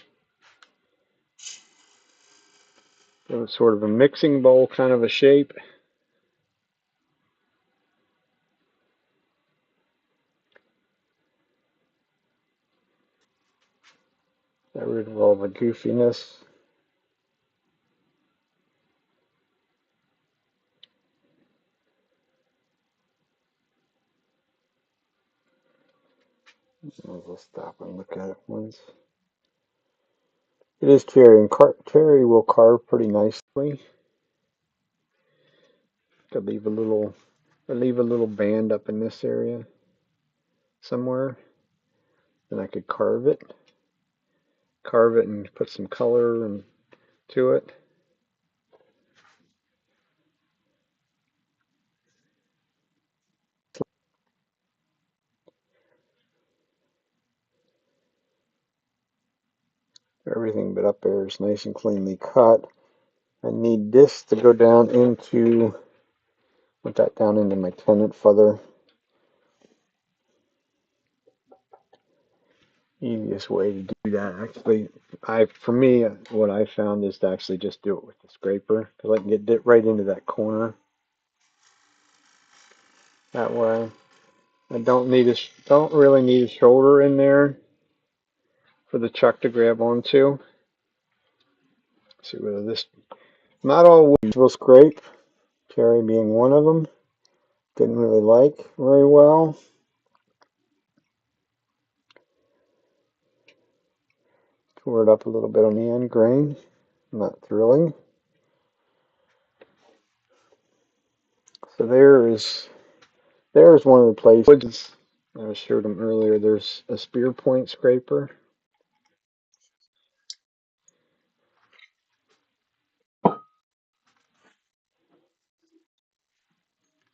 [SPEAKER 2] Give it sort of a mixing bowl kind of a shape. Get rid of all the goofiness. I'll stop and look at it once. It is cherry, and cherry will carve pretty nicely. Could leave a little band up in this area somewhere. Then I could carve it and put some color to it. Everything but up there is nice and cleanly cut. I need this to go down into, put that down into my tenant feather. Easiest way to do that, actually, for me, what I found is to actually just do it with the scraper, because I can get it right into that corner. That way, I don't really need a shoulder in there for the chuck to grab onto. Let's see whether this, not all woods will scrape, cherry being one of them. Didn't really like very well. Tore it up a little bit on the end grain. Not thrilling. So there's one of the places I showed them earlier. There's a spear point scraper.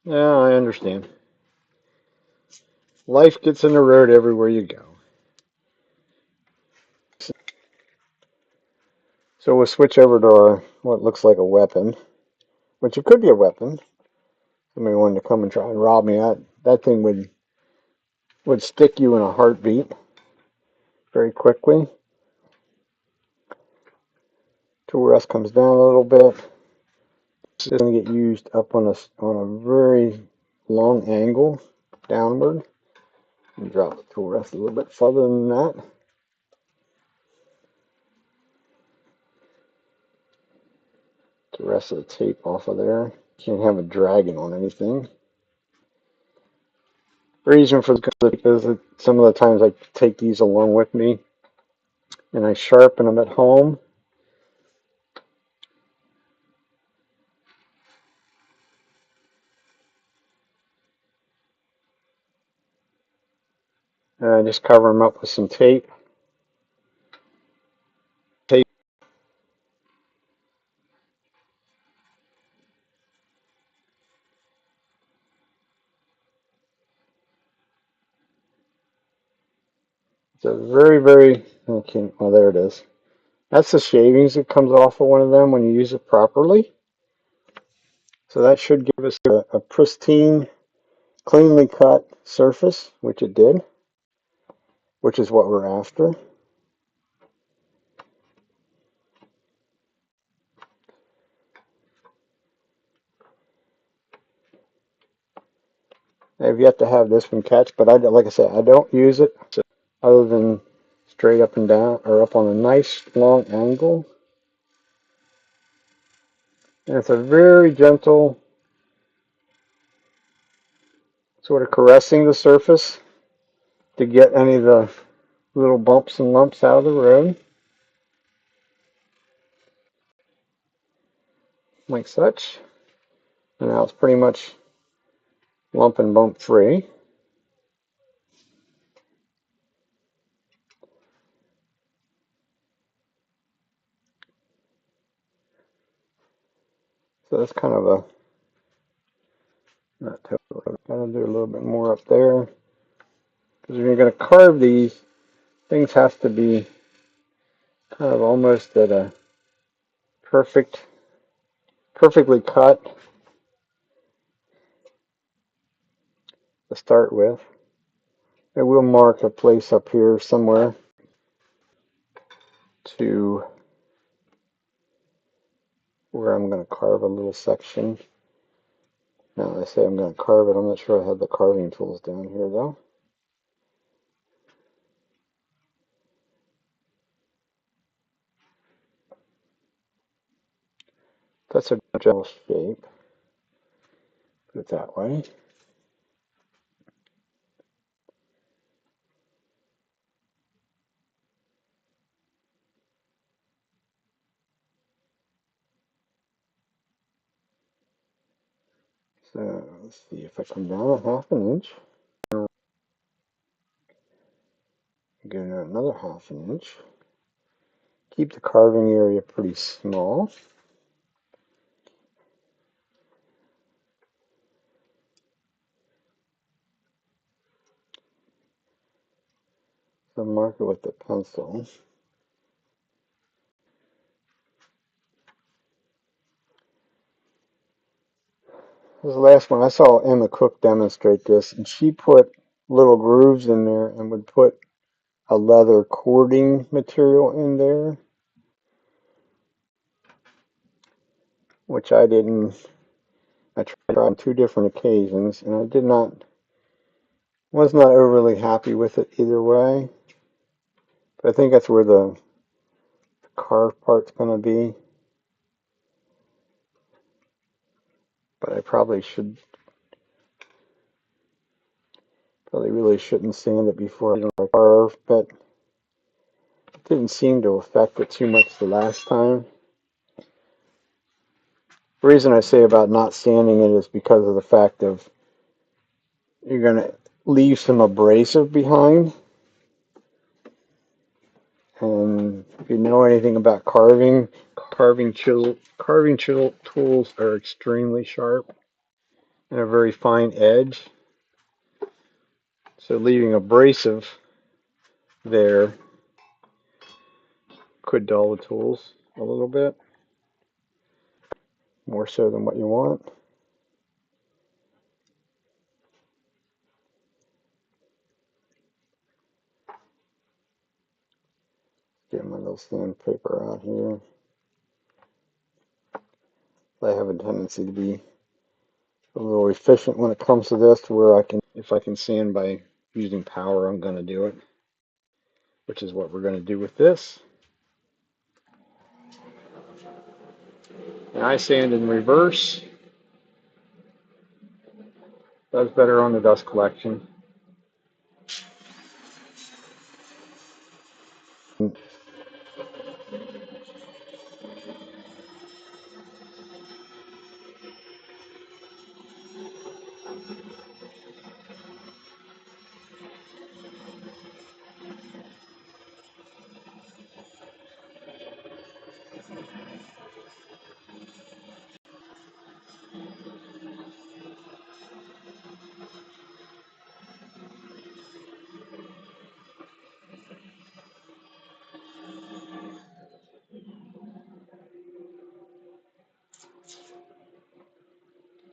[SPEAKER 2] Yeah, I understand. Life gets in the road everywhere you go. So we'll switch over to our what looks like a weapon, which it could be a weapon. Somebody wanted to come and try and rob me. That thing would stick you in a heartbeat very quickly. Tool rest comes down a little bit. This is going to get used up on a very long angle downward. And drop the tool rest a little bit further than that. The rest of the tape off of there. Can't have it dragging on anything. reason for this is that some of the times I take these along with me and I sharpen them at home. And I just cover them up with some tape. It's a very, okay, well, there it is. That's the shavings that comes off of one of them when you use it properly. So that should give us a pristine, cleanly cut surface, which it did, which is what we're after. I've yet to have this one catch, but like I said, I don't use it other than straight up and down or up on a nice long angle. And it's a very gentle sort of caressing the surface to get any of the little bumps and lumps out of the road, like such. And now it's pretty much lump and bump free. So that's kind of a, not totally, gotta do a little bit more up there. Because when you're going to carve these, things have to be kind of almost at a perfectly cut to start with. I will mark a place up here somewhere to where I'm going to carve a little section. Now I say I'm going to carve it, I'm not sure I have the carving tools down here though. That's a general shape. Put it that way. So let's see if I come down a half an inch. Go another half an inch. Keep the carving area pretty small. So mark it with the pencil. This is the last one. I saw Emma Cook demonstrate this, and she put little grooves in there and would put a leather cording material in there, which I didn't. I tried on 2 different occasions, and was not overly happy with it either way. But I think that's where the carved part's going to be. But I probably really shouldn't sand it before I carve, but it didn't seem to affect it too much the last time. The reason I say about not sanding it is because of the fact of you're going to leave some abrasive behind. And if you know anything about carving, carving tools are extremely sharp and a very fine edge. So leaving abrasive there could dull the tools a little bit, more so than what you want. Get my little sandpaper out here. I have a tendency to be a little efficient when it comes to this, to where if I can sand by using power, I'm going to do it, which is what we're going to do with this. And I sand in reverse. Does better on the dust collection.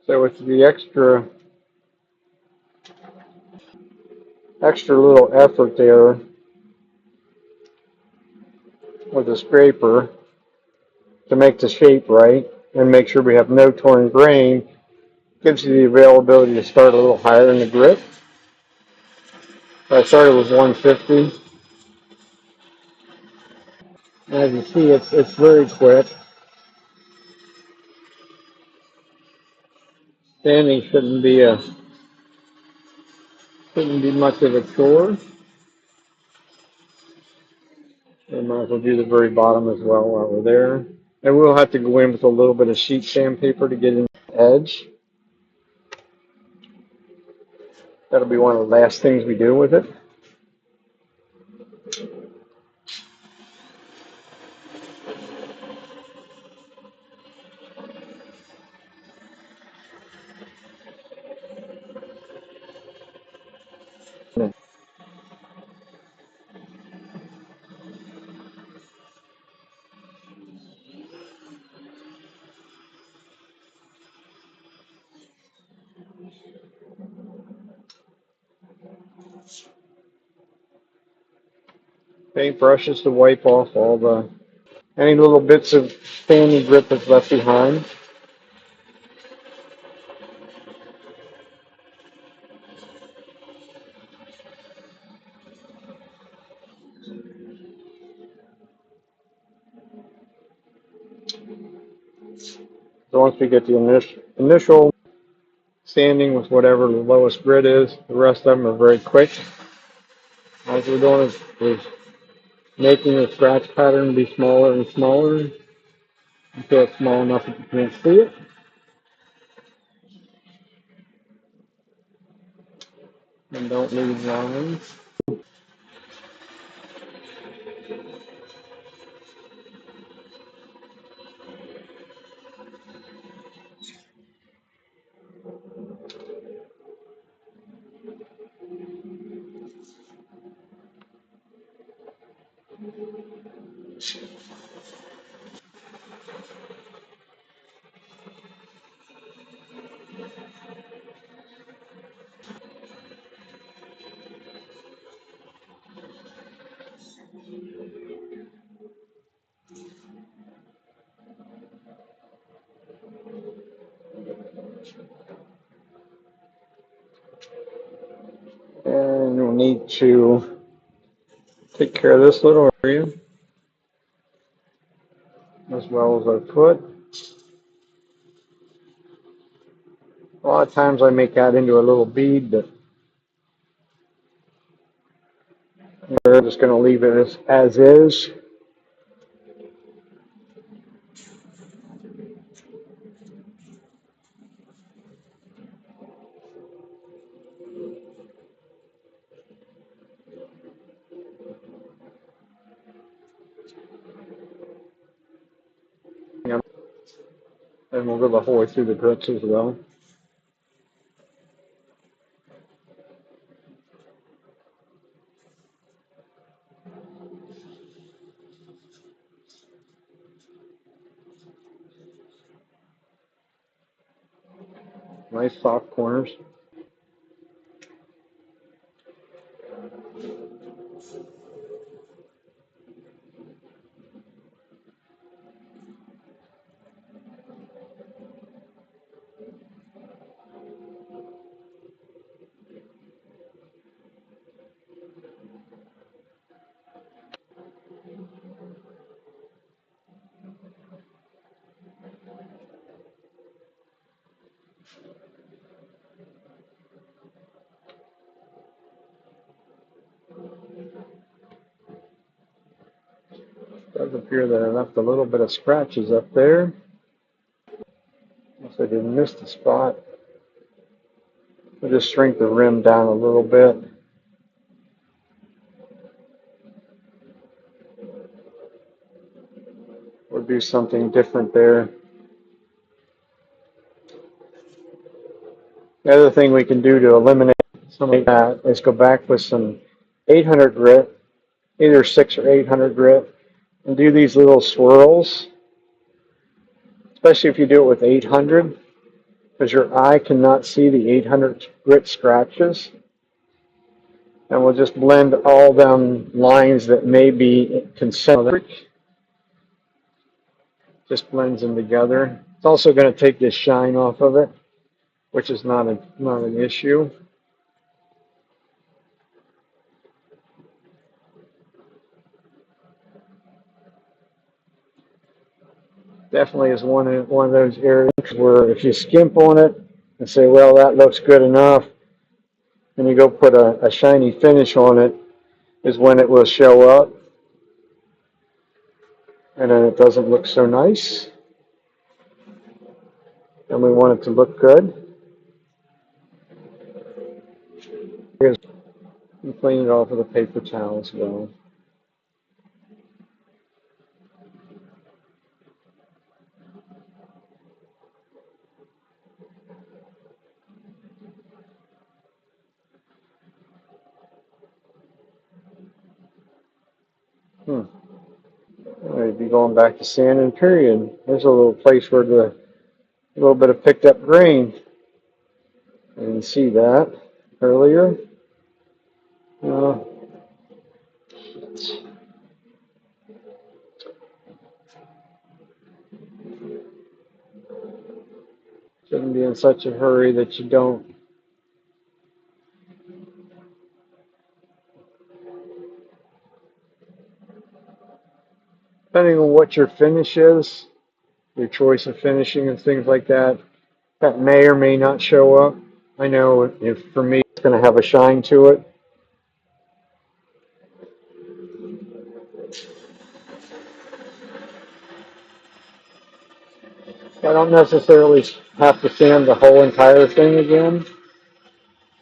[SPEAKER 2] So with the extra little effort there with the scraper to make the shape right and make sure we have no torn grain, gives you the availability to start a little higher in the grip. I started with 150. And as you see, it's very quick. Sanding shouldn't be much of a chore. We might as well do the very bottom as well while we're there. And we'll have to go in with a little bit of sheet sandpaper to get in the edge. That'll be one of the last things we do with it. Paintbrushes to wipe off any little bits of sanding grip that's left behind. So once we get the initial sanding with whatever the lowest grit is, the rest of them are very quick. All we're doing is making the scratch pattern be smaller and smaller until it's small enough that you can't see it. And don't leave lines. And you'll need to take care of this little area as well as our foot. A lot of times I make that into a little bead, but we're just going to leave it as is. And we'll go the whole way through the grips as well. Nice soft corners. It does appear that I left a little bit of scratches up there. Unless I didn't miss the spot. I'll just shrink the rim down a little bit. We'll do something different there. The other thing we can do to eliminate some of that is go back with some 800 grit, either 6 or 800 grit, and do these little swirls, especially if you do it with 800, because your eye cannot see the 800 grit scratches. And we'll just blend all them lines that may be concentric. Just blends them together. It's also going to take this shine off of it, which is not an issue. Definitely is one of those areas where if you skimp on it and say, well, that looks good enough, and you go put a shiny finish on it, is when it will show up, and then it doesn't look so nice. And we want it to look good. You clean it off with a paper towel as well. I'd be going back to sanding period. There's a little place where a little bit of picked up grain. I didn't see that earlier. Shouldn't be in such a hurry that you don't. Depending on what your finish is, your choice of finishing and things like that, that may or may not show up. I know if for me it's going to have a shine to it. I don't necessarily have to sand the whole entire thing again,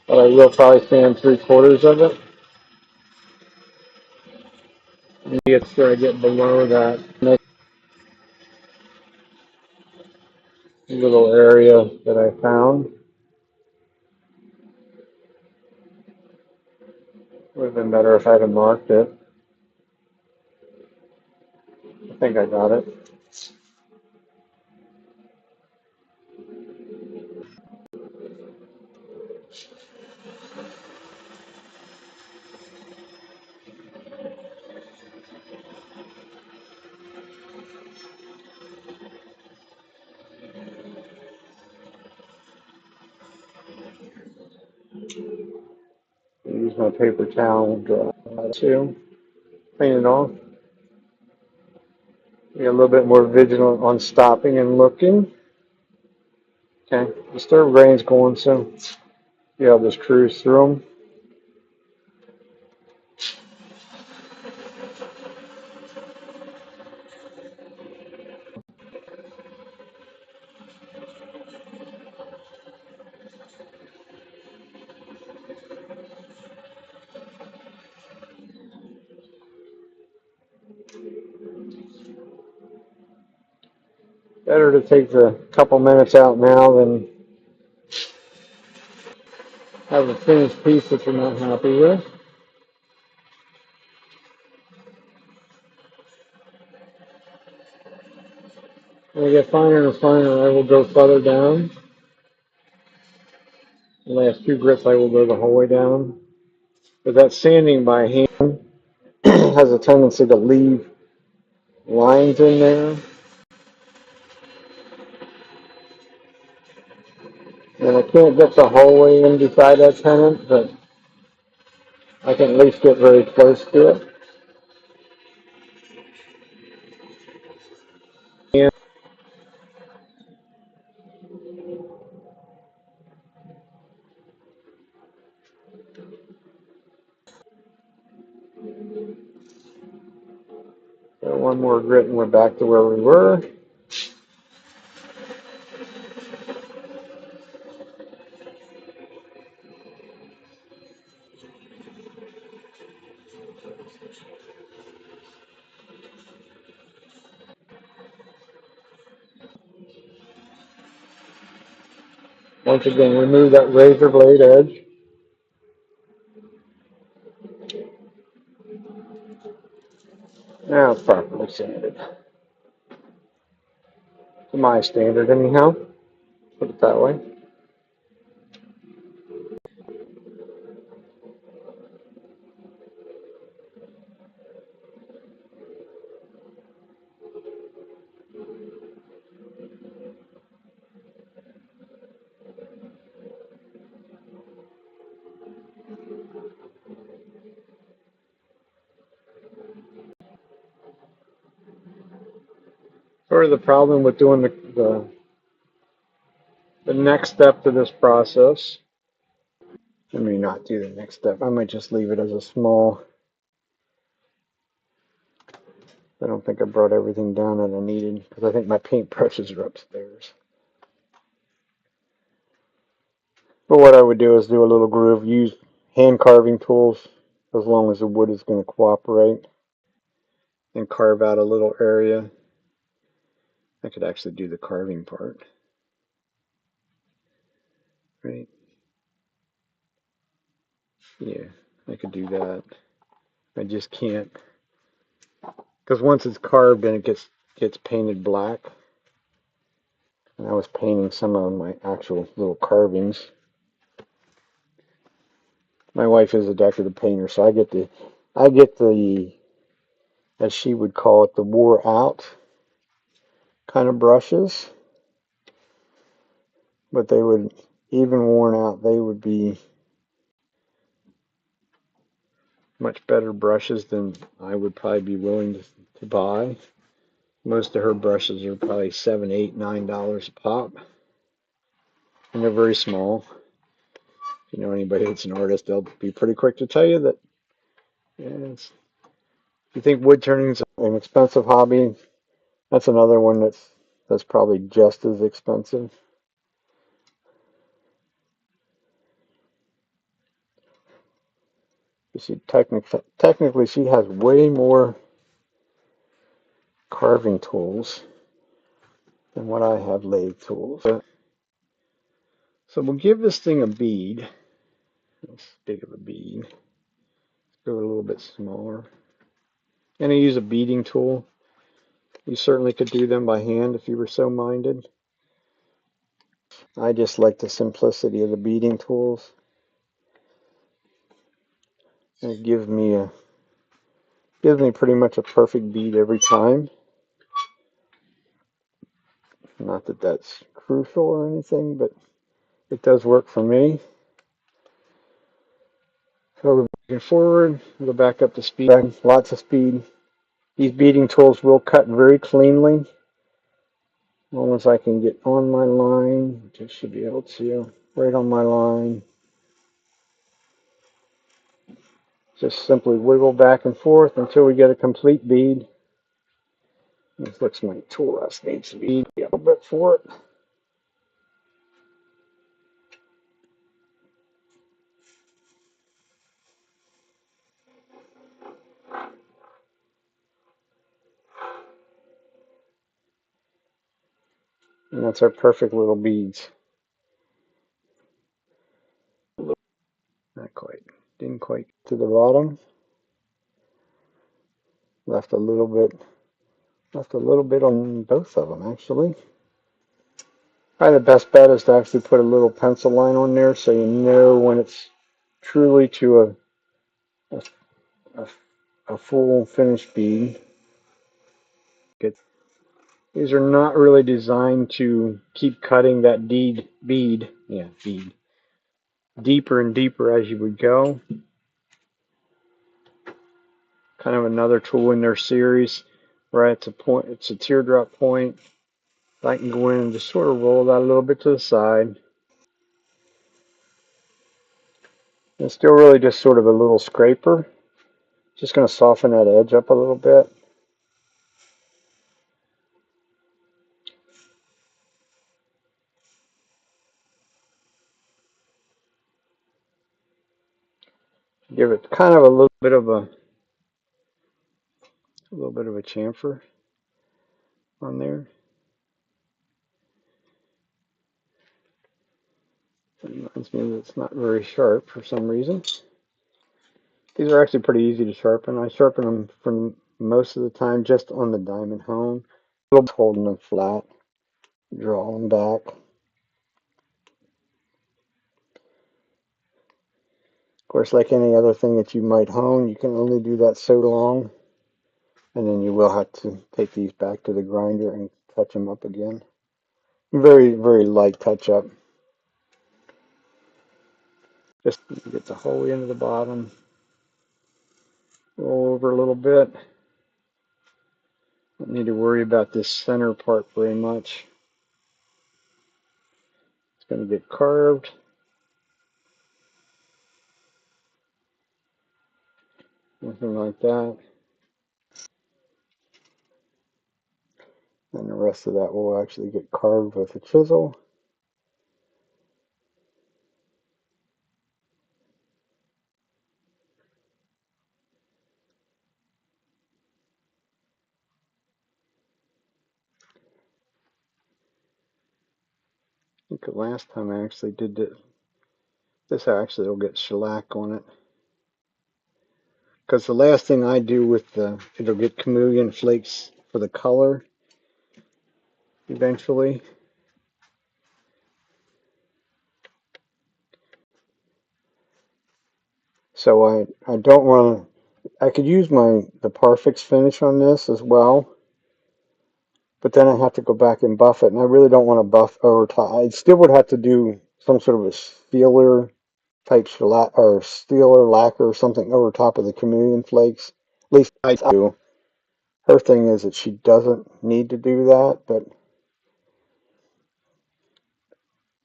[SPEAKER 2] but I will probably sand 3/4 of it. Maybe it's where I get below that little area that I found. Would have been better if I had marked it. I think I got it. Use my paper towel and dry that too. Clean it off. Be a little bit more vigilant on stopping and looking. Okay, the stir grain's going, so yeah, I'll just cruise through them. Better to take the couple minutes out now than have a finished piece that you're not happy with. When I get finer and finer, I will go further down. The last 2 grits, I will go the whole way down. But that sanding by hand has a tendency to leave lines in there. And I can't get the whole way in beside that pennant, but I can at least get very close to it. And one more grit and we're back to where we were. Once again, remove that razor blade edge. Now it's properly sanded. To my standard, anyhow. Put it that way. Sort of the problem with doing the next step to this process. I may not do the next step. I might just leave it as a small. I don't think I brought everything down that I needed because I think my paintbrushes are upstairs. But what I would do is do a little groove, use hand carving tools as long as the wood is going to cooperate, and carve out a little area. I could actually do the carving part. Right? Yeah, I could do that. I just can't, because once it's carved and it gets painted black, and I was painting some of my actual little carvings. My wife is a decorative painter, so I get the, as she would call it, the wore out kind of brushes. But they would, even worn out, they would be much better brushes than I would probably be willing to buy. Most of her brushes are probably $7, $8, $9 a pop, and they're very small. If you know anybody that's an artist, they'll be pretty quick to tell you that. Yeah, if you think wood turning is an expensive hobby, that's another one that's probably just as expensive. You see, technically, she has way more carving tools than what I have lathe tools. So we'll give this thing a bead. This big of a bead. Let's go a little bit smaller. And I use a beading tool. You certainly could do them by hand if you were so minded. I just like the simplicity of the beading tools. It gives me pretty much a perfect bead every time. Not that that's crucial or anything, but it does work for me. So we're back forward, go back up to speed, lots of speed. These beading tools will cut very cleanly. As long as I can get on my line, just should be able to, right on my line. Just simply wiggle back and forth until we get a complete bead. This looks like my tool rest needs to be a little bit for it. And that's our perfect little beads. Not quite. Didn't quite get to the bottom. Left a little bit on both of them actually. Probably the best bet is to actually put a little pencil line on there so you know when it's truly to a, a full finished bead. These are not really designed to keep cutting that bead deeper and deeper as you would go. Kind of another tool in their series, right? It's a teardrop point. I can go in and just sort of roll that a little bit to the side. It's still really just sort of a little scraper. Just going to soften that edge up a little bit. Give it kind of a little bit of a chamfer on there. reminds me that it's not very sharp for some reason. These are actually pretty easy to sharpen. I sharpen them for most of the time just on the diamond hone. A little bit holding them flat, draw them back. Of course, like any other thing that you might hone, you can only do that so long, and then you will have to take these back to the grinder and touch them up again. Very, very light touch up. Just get the whole way into the bottom, roll over a little bit. Don't need to worry about this center part very much. It's going to get carved. Nothing like that. And the rest of that will actually get carved with a chisel. I think the last time I actually did it, this actually will get shellac on it. Because the last thing I do with it'll get chameleon flakes for the color eventually. So I don't want to, I could use the Parfix finish on this as well. But then I have to go back and buff it, and I really don't want to buff over top. I still would have to do some sort of a sealer type shellac or sealer lacquer or something over top of the chameleon flakes. At least I do. Her thing is that she doesn't need to do that, but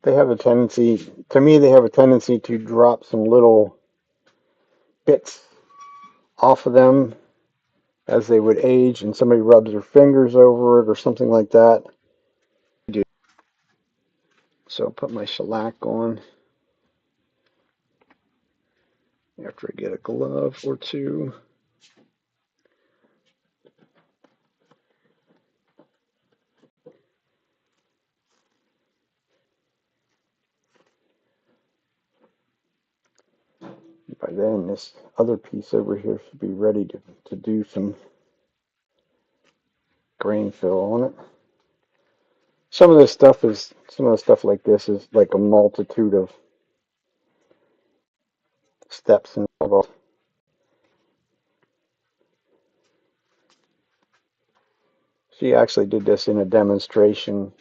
[SPEAKER 2] they have a tendency, to me, they have a tendency to drop some little bits off of them as they would age, and somebody rubs their fingers over it or something like that. So I'll put my shellac on after I get a glove or two. By then, this other piece over here should be ready to do some grain fill on it. Some of the stuff like this is like a multitude of steps involved. She actually did this in a demonstration,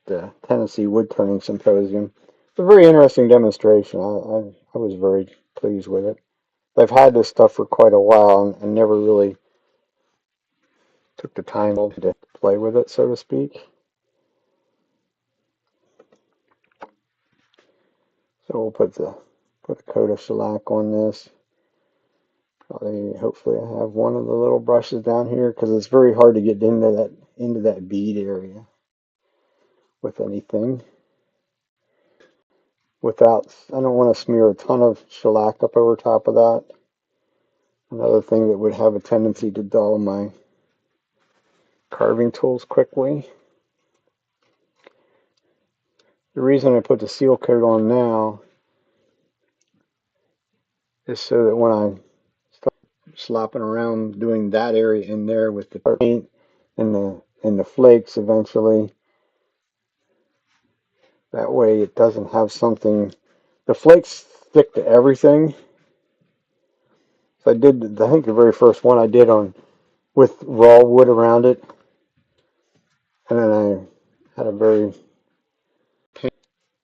[SPEAKER 2] the Tennessee Wood Turning Symposium. It's a very interesting demonstration. I was very pleased with it. I've had this stuff for quite a while and never really took the time to play with it, so to speak. So we'll put the coat of shellac on this. Probably, hopefully, I have one of the little brushes down here because it's very hard to get into that bead area with anything. I don't want to smear a ton of shellac up over top of that. Another thing that would have a tendency to dull my carving tools quickly. The reason I put the seal coat on now is so that when I start slopping around doing that area in there with the paint and the flakes eventually, that way it doesn't have something. The flakes stick to everything. So I think the very first one I did with raw wood around it, and then I had a very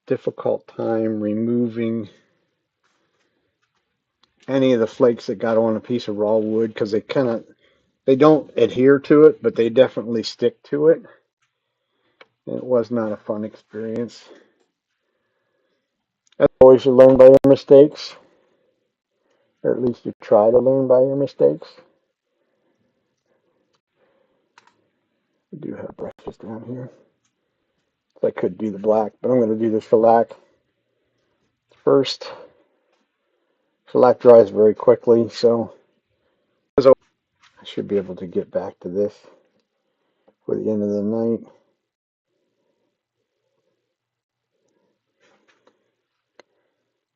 [SPEAKER 2] difficult time removing any of the flakes that got on a piece of raw wood because they don't adhere to it, but they definitely stick to it. And it was not a fun experience. As always, you learn by your mistakes, or at least you try to learn by your mistakes. I do have brushes down here. So I could do the black, but I'm going to do the shellac first. Shellac dries very quickly, so I should be able to get back to this for the end of the night.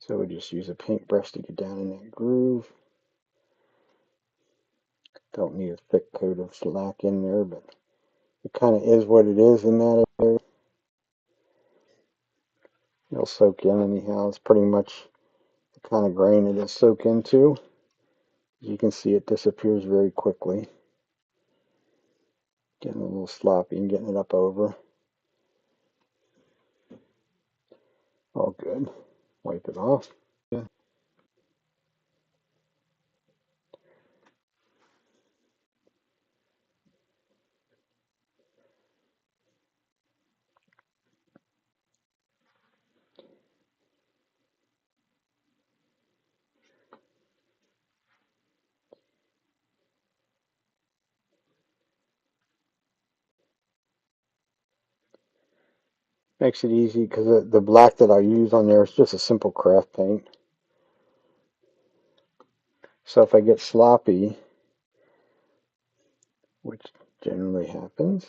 [SPEAKER 2] So we just use a paintbrush to get down in that groove. Don't need a thick coat of shellac in there, but it kind of is what it is in that area. It'll soak in anyhow. It's pretty much the kind of grain it'll soak into. As you can see, it disappears very quickly. Getting a little sloppy and getting it up over. All good. Wipe it off. Makes it easy because the black that I use on there is just a simple craft paint. So if I get sloppy, which generally happens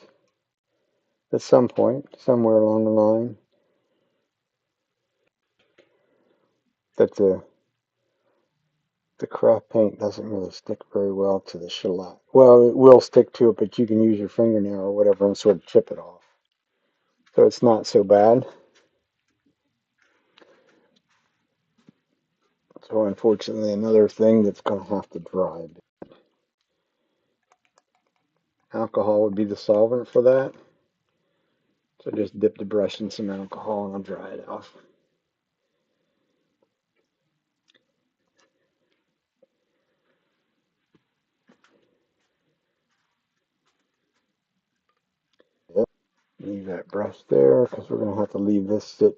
[SPEAKER 2] at some point, somewhere along the line, that the craft paint doesn't really stick very well to the shellac. Well, it will stick to it, but you can use your fingernail or whatever and sort of chip it off. So it's not so bad. So unfortunately, another thing that's going to have to dry. Alcohol would be the solvent for that. So just dip the brush in some alcohol and I'll dry it off. Leave that brush there because we're going to have to leave this sit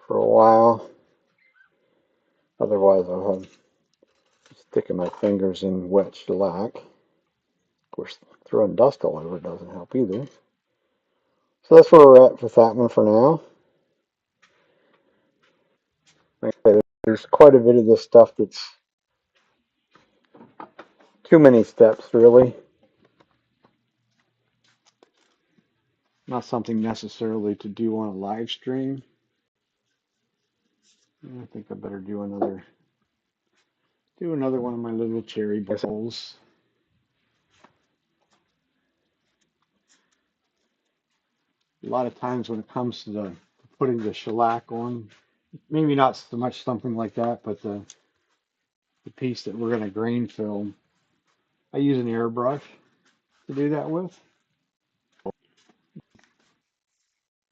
[SPEAKER 2] for a while. Otherwise, I'll have sticking my fingers in wet shellac. Of course, throwing dust all over it doesn't help either. So that's where we're at with that one for now. Like I said, there's quite a bit of this stuff that's too many steps, really. Not something necessarily to do on a live stream. I think I better do another one of my little cherry bowls. A lot of times when it comes to the putting the shellac on, maybe not so much something like that, but the piece that we're going to grain fill, I use an airbrush to do that with.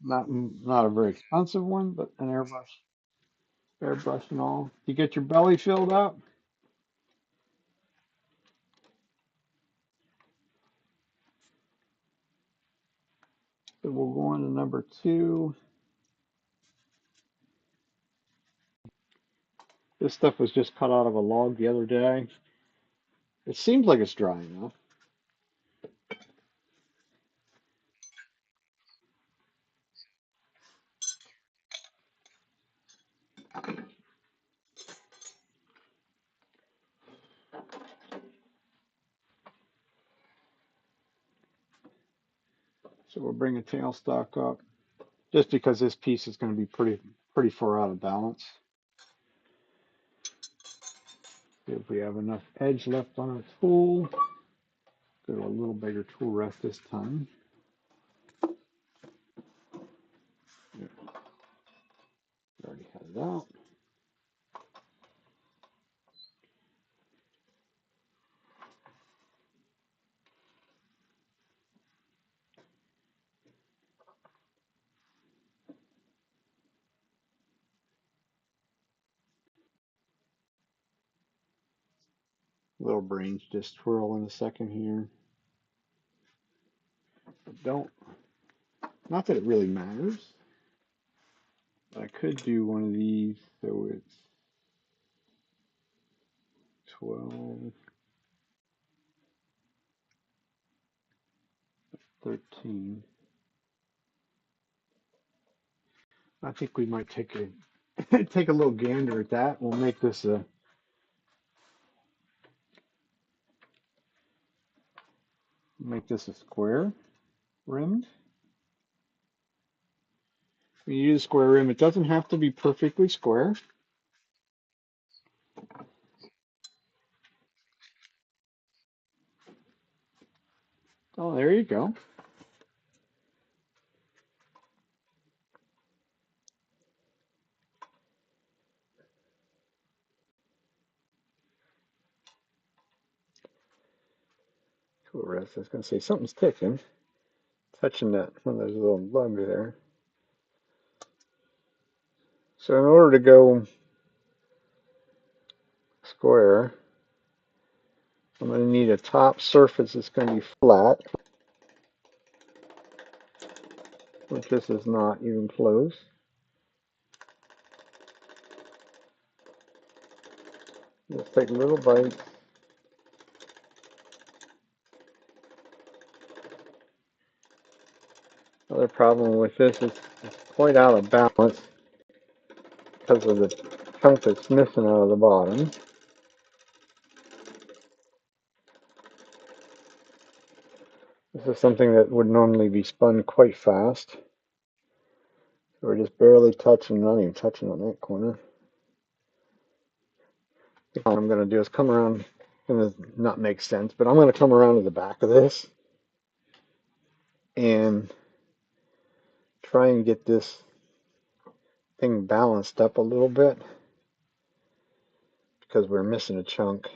[SPEAKER 2] Not a very expensive one, but an airbrush and all. You get your belly filled up. So we'll go on to number 2. This stuff was just cut out of a log the other day. It seems like it's dry enough. So we'll bring a tailstock up, just because this piece is going to be pretty far out of balance. See if we have enough edge left on our tool. Go to a little bigger tool rest this time. Already had it out. Little brains just twirl in a second here. But not that it really matters. I could do one of these so it's 12, 13. I think we might take a take a little gander at that. We'll make this a square rimmed.
[SPEAKER 1] When you use square rim, it doesn't have to be perfectly square. Oh, there you go. Cool, Rest. I was going to say something's ticking, touching that one of those little bugs there. So in order to go square, I'm going to need a top surface that's going to be flat, which this is not even close. Just take little bites. Other problem with this is it's quite out of balance because of the chunk that's missing out of the bottom. This is something that would normally be spun quite fast. So we're just barely touching, not even touching on that corner. What I'm going to do is come around, going to not make sense, but I'm going to come around to the back of this and try and get this thing balanced up a little bit because we're missing a chunk.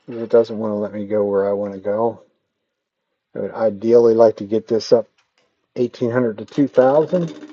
[SPEAKER 1] It doesn't want to let me go where I want to go. I would ideally like to get this up 1800 to 2000.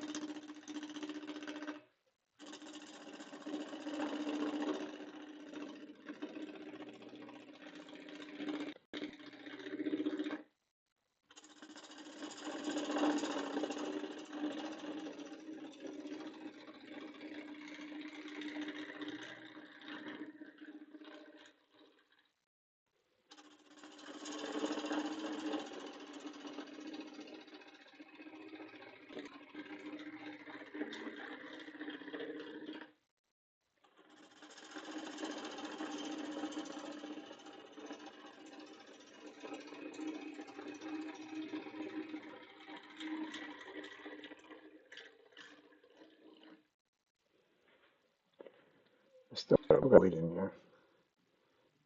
[SPEAKER 1] Still got a void in there.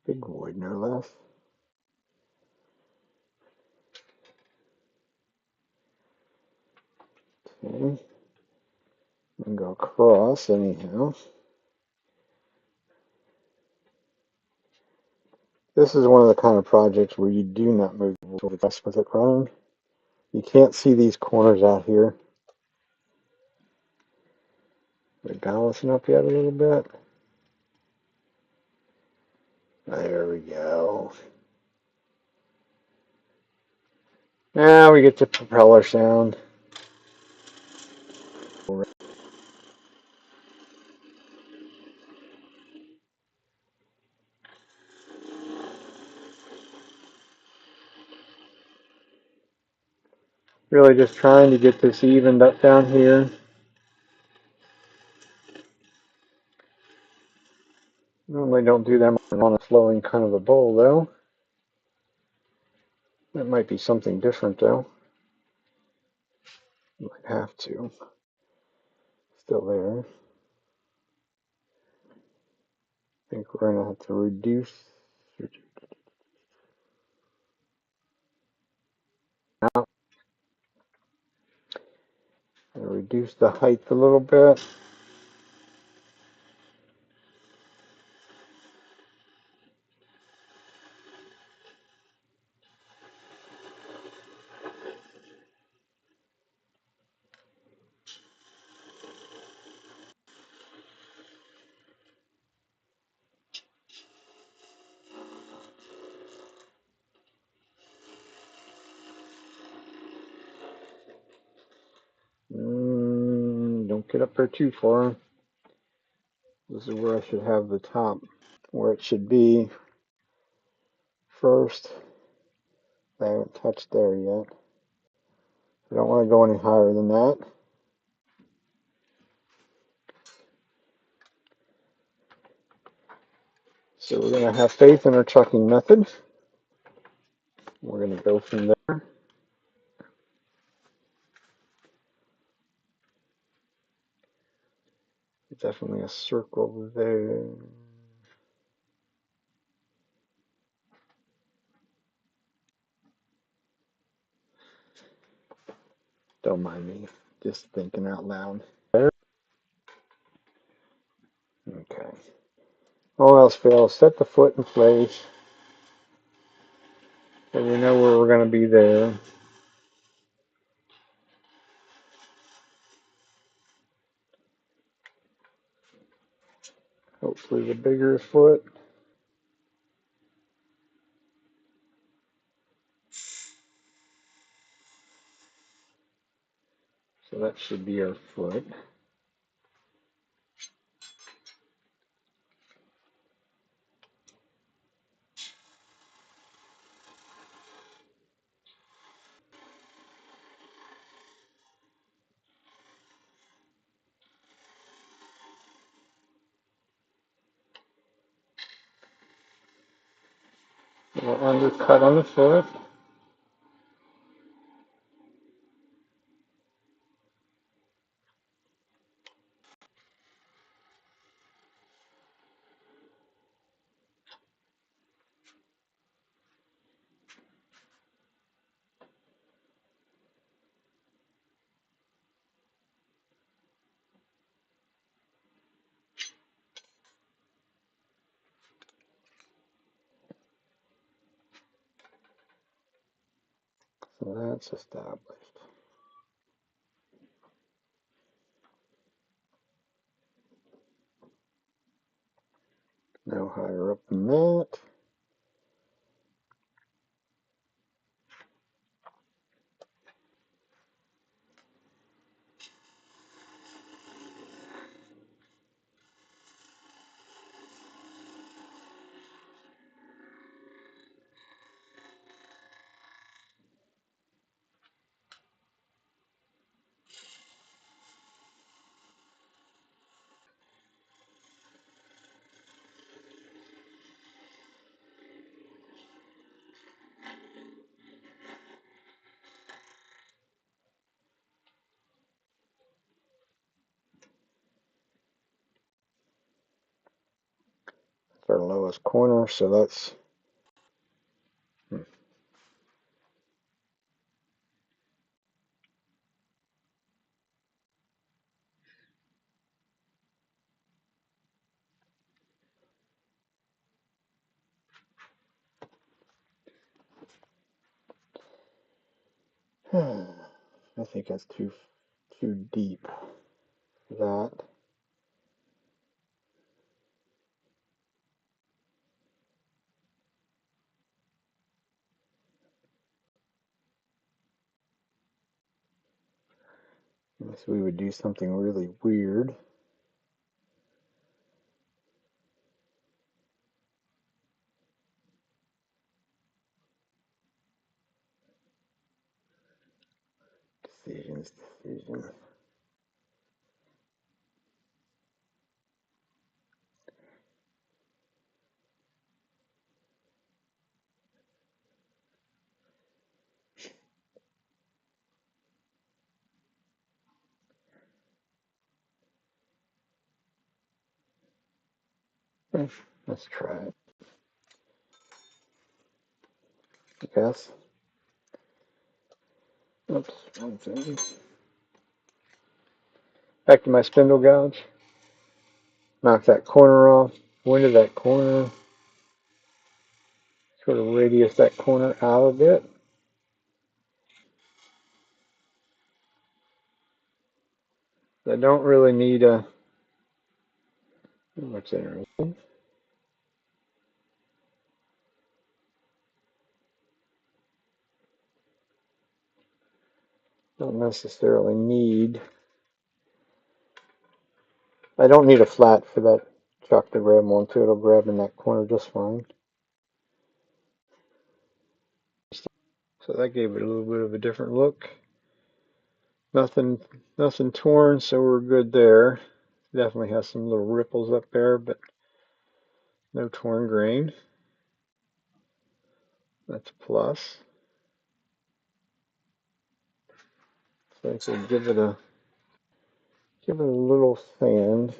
[SPEAKER 1] Big void, no less. Okay. And go across anyhow. This is one of the kind of projects where you do not move the rest with it running. You can't see these corners out here. We're balancing up yet a little bit. There we go. Now we get the propeller sound. Really just trying to get this evened up down here. Normally don't do that on a flowing kind of a bowl though. That might be something different though. Might have to. Still there. I think we're going to have to reduce. Now, reduce the height a little bit. Don't get up there too far. This is where I should have the top, where it should be first. I haven't touched there yet. I don't want to go any higher than that.
[SPEAKER 2] So we're going to have faith in our chucking method. We're going to go from there. Definitely a circle there. Don't mind me, just thinking out loud. There. Okay. All else fails, set the foot in place. So we know where we're going to be there. Hopefully the bigger foot. So that should be our foot. A little undercut on the foot. So that's established. No higher up than that. That's our lowest corner, so that's I think that's too deep for that. Unless we would do something really weird. Decisions. Let's try it. I guess. Oops, wrong thing. Back to my spindle gouge. Knock that corner off. Go into that corner. Sort of radius that corner out a bit. I don't really need a. What's interesting? Don't necessarily need. I don't need a flat for that chuck to grab onto. It'll grab in that corner just fine. So that gave it a little bit of a different look. Nothing torn, so we're good there. Definitely has some little ripples up there, but No torn grain. That's a plus. So I should give it a little sand.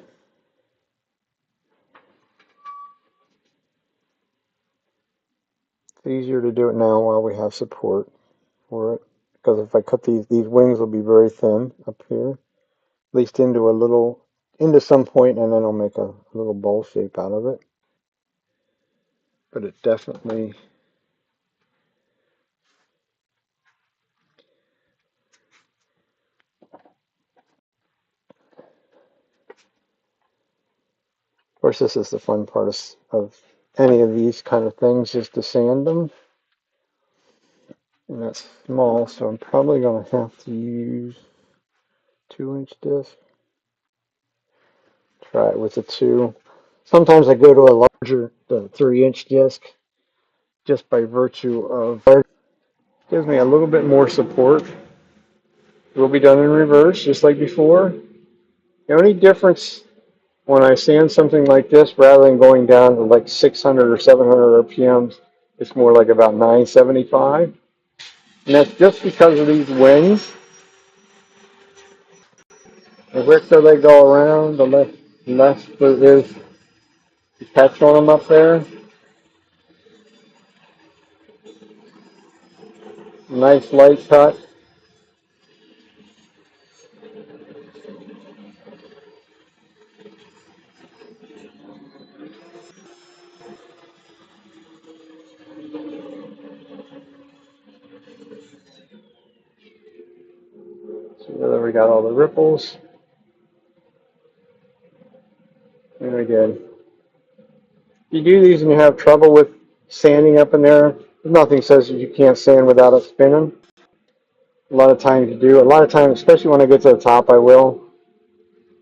[SPEAKER 2] It's easier to do it now while we have support for it, because if I cut these wings will be very thin up here, at least into some point, and then I'll make a little bowl shape out of it. But it definitely, of course, this is the fun part of any of these kind of things, is to sand them. And that's small, so I'm probably going to have to use 2-inch disc. Try it with a 2. Sometimes I go to a larger 3-inch disc just by virtue of it gives me a little bit more support. It will be done in reverse, just like before. The only difference when I sand something like this, rather than going down to like 600 or 700 RPMs, it's more like about 975. And that's just because of these wings. The quicker they go around, the less there is to catch on them up there. Nice light cut. So there we got all the ripples. And again, if you do these and you have trouble with sanding up in there, nothing says that you can't sand without it spinning. A lot of times you do. A lot of times, especially when I get to the top, I will.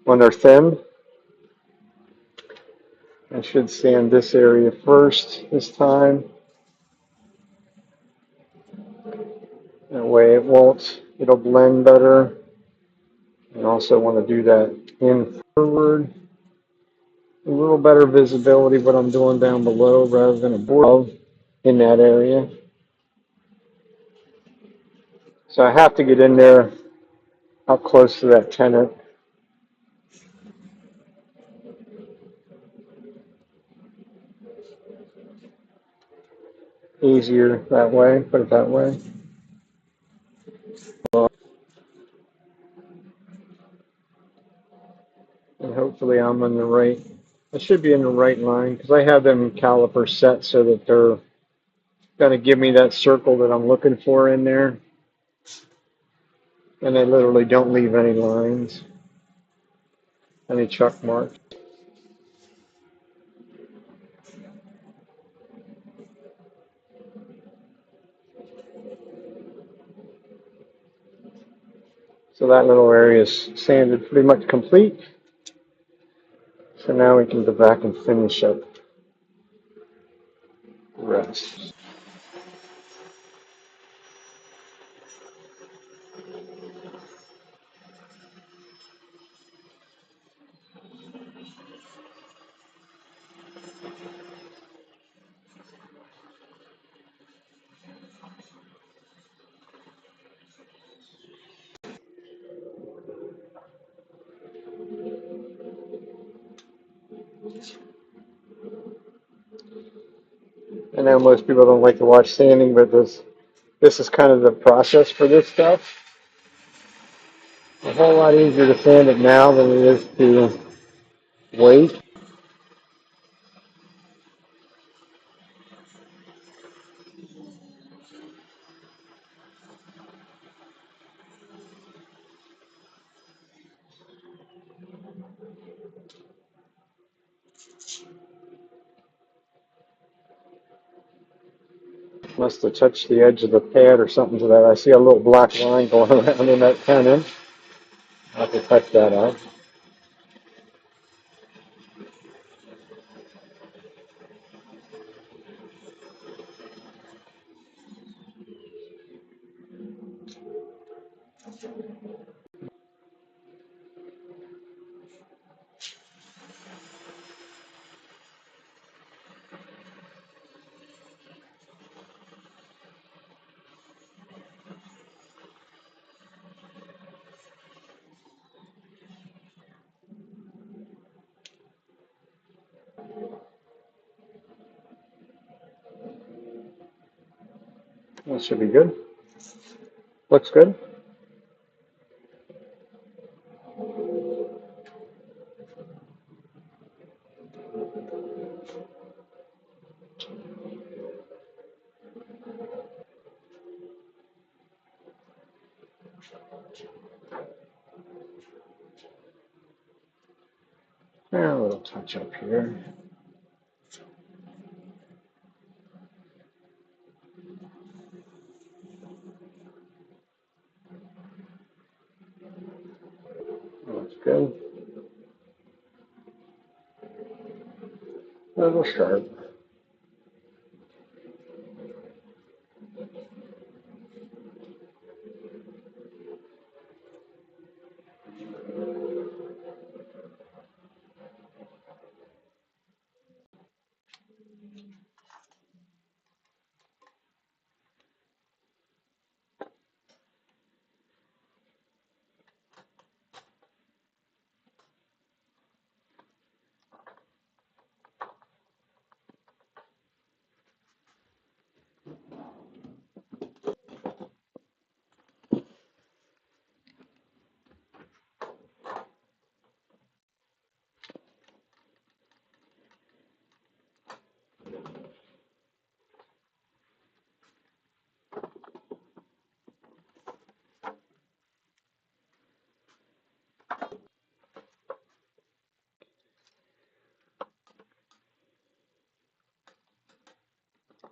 [SPEAKER 2] When they're thin, I should sand this area first this time. That way it'll blend better. And also want to do that in forward. A little better visibility what I'm doing down below rather than above in that area. So I have to get in there up close to that tenant. Easier that way, put it that way. And hopefully I'm in the right, I should be in the right line because I have them calipers set so that they're going to give me that circle that I'm looking for in there. And they literally don't leave any lines, any chuck marks. So that little area is sanded pretty much complete. So now we can go back and finish up the rest. I know most people don't like to watch sanding, but this is kind of the process for this stuff. A whole lot easier to sand it now than it is to wait. Must have touched the edge of the pad or something to that. I see a little black line going around in that tenon. I'll have to touch that out. That should be good. Looks good. And a little touch up here. Looks good. A little sharp.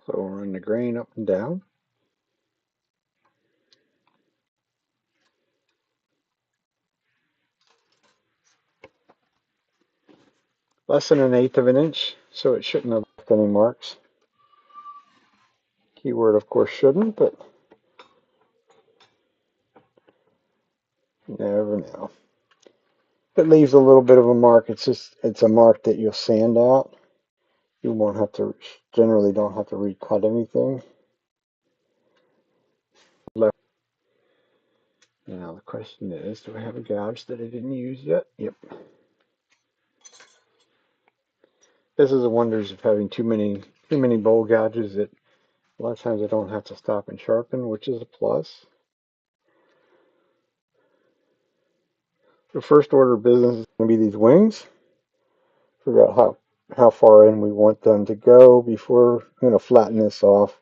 [SPEAKER 2] So we'll run the grain up and down. Less than 1/8 of an inch, so it shouldn't have left any marks. Keyword, of course, shouldn't, but you never know. If it leaves a little bit of a mark, it's a mark that you'll sand out. You won't have to, generally don't have to recut anything. Now the question is, do I have a gouge that I didn't use yet? Yep. This is the wonders of having too many bowl gouges that a lot of times I don't have to stop and sharpen, which is a plus. The first order of business is going to be these wings. Figure out how far in we want them to go before I'm going to flatten this off.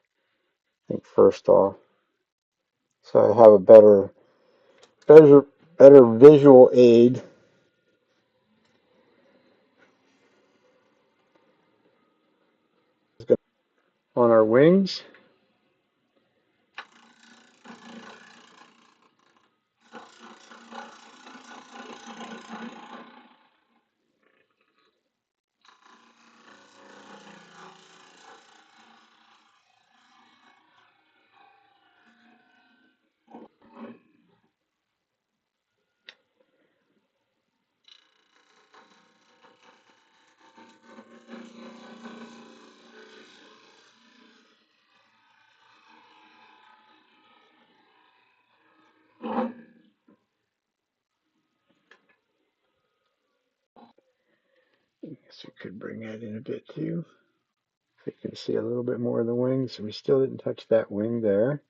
[SPEAKER 2] I think first off, so I have a better visual aid. On our wings. I guess we could bring that in a bit too. So you can see a little bit more of the wings. We still didn't touch that wing there.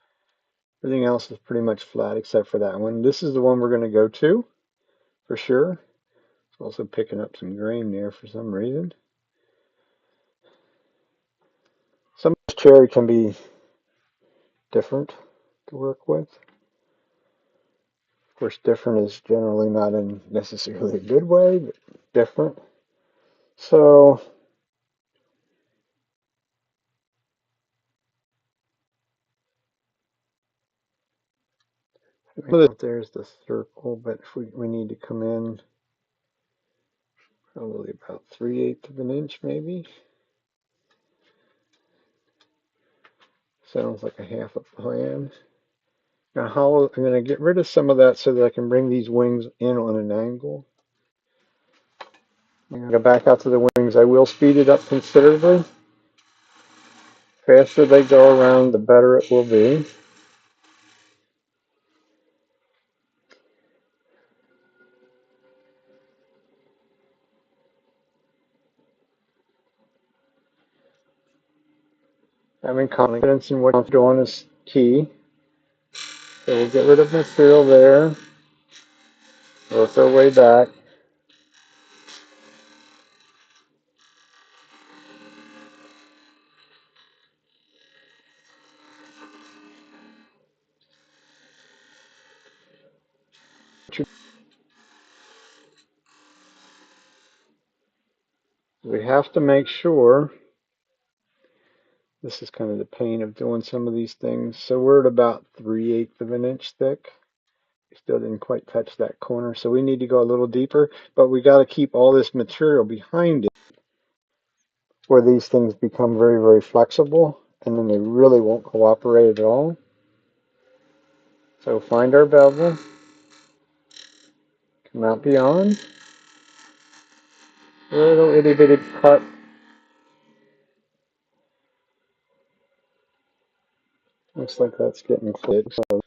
[SPEAKER 2] Everything else is pretty much flat except for that one. This is the one we're going to go to for sure. It's also picking up some grain there for some reason. Some of this cherry can be different to work with. Of course, different is generally not in necessarily a good way, but different. So there's the circle, but if we need to come in probably about 3/8 of an inch maybe. Sounds like a half a plan. I'm going to get rid of some of that so that I can bring these wings in on an angle. I'm going to go back out to the wings. I will speed it up considerably. Faster they go around, the better it will be. Having confidence in what I'm doing is key. So we'll get rid of material there. Work our way back. We have to make sure, this is kind of the pain of doing some of these things. So we're at about 3/8 of an inch thick. We still didn't quite touch that corner, so we need to go a little deeper, but we got to keep all this material behind it where these things become very, very flexible, and then they really won't cooperate at all. So find our bevel, come out beyond, little itty bitty cut. Looks like that's getting close. So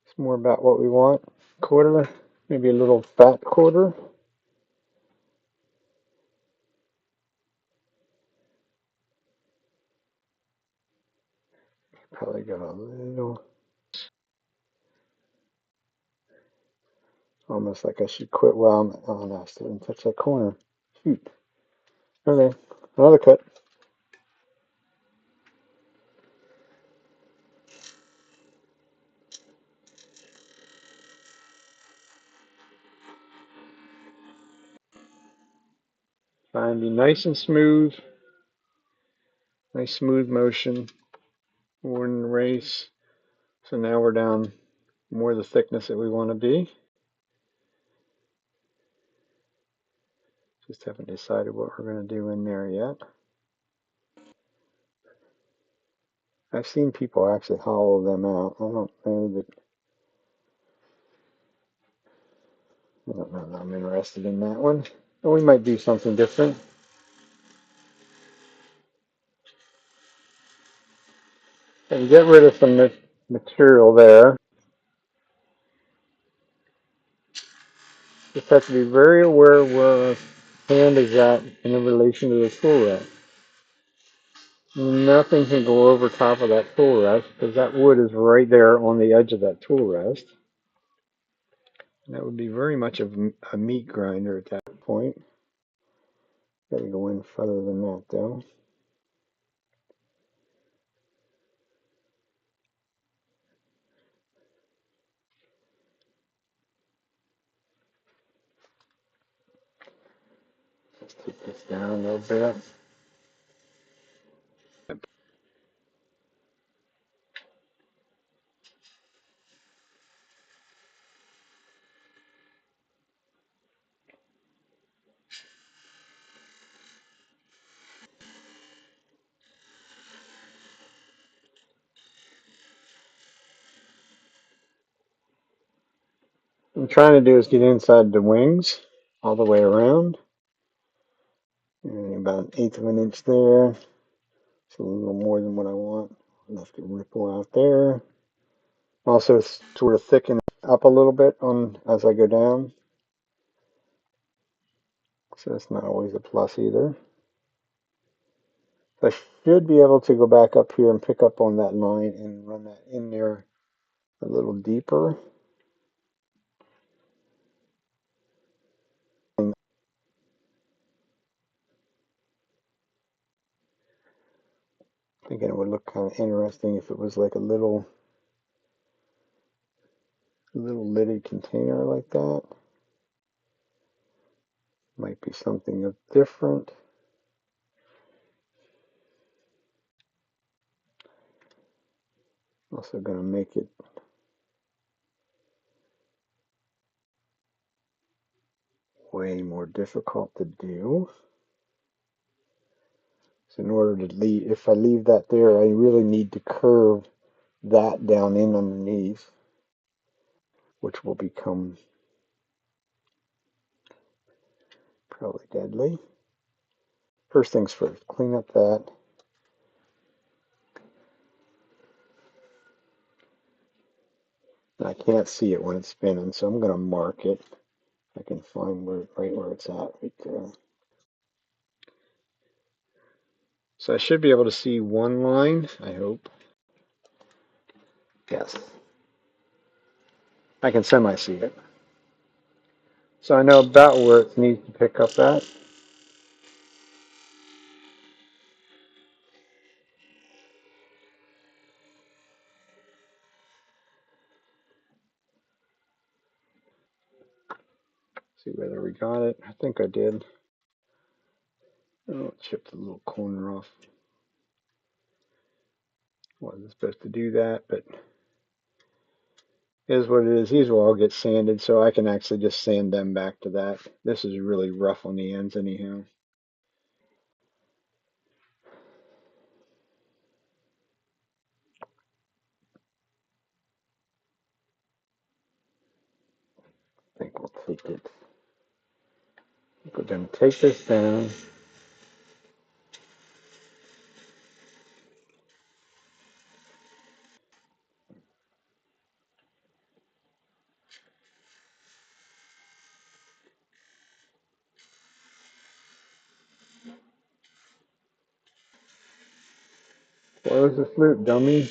[SPEAKER 2] it's more about what we want. Quarter, maybe a little fat quarter. Probably got a little, almost like I should quit while I'm, oh no, I still didn't touch that corner. Shoot. Okay, another cut. Try and be nice and smooth. Nice smooth motion. We're in the race. So now we're down more the thickness that we want to be. Just haven't decided what we're going to do in there yet. I've seen people actually hollow them out. I don't know that I'm interested in that one. But we might do something different. And get rid of some material there. Just have to be very aware of where our hand is at in relation to the tool rest. Nothing can go over top of that tool rest because that wood is right there on the edge of that tool rest. And that would be very much of a meat grinder at that point. Gotta go in further than that though. Let's take this down a little bit. What I'm trying to do is get inside the wings all the way around. And about 1/8 of an inch there. It's a little more than what I want. Left a ripple out there. Also sort of thicken up a little bit on as I go down. So that's not always a plus either. So I should be able to go back up here and pick up on that line and run that in there a little deeper. Thinking it would look kind of interesting if it was like a little lidded container like that. Might be something different. Also going to make it way more difficult to do. So in order to leave, if I leave that there, I really need to curve that down in underneath, which will become probably deadly. First things first, clean up that. And I can't see it when it's spinning, so I'm going to mark it. I can find right where it's at right there. So I should be able to see one line, I hope. Yes. I can semi-see it. So I know about where it needs to pick up at. See whether we got it. I think I did. Oh, it chipped a little corner off. Wasn't supposed to do that, but it is what it is. These will all get sanded, so I can actually just sand them back to that. This is really rough on the ends anyhow. I think we'll take it. We're going to take this down. Close this loop, dummy.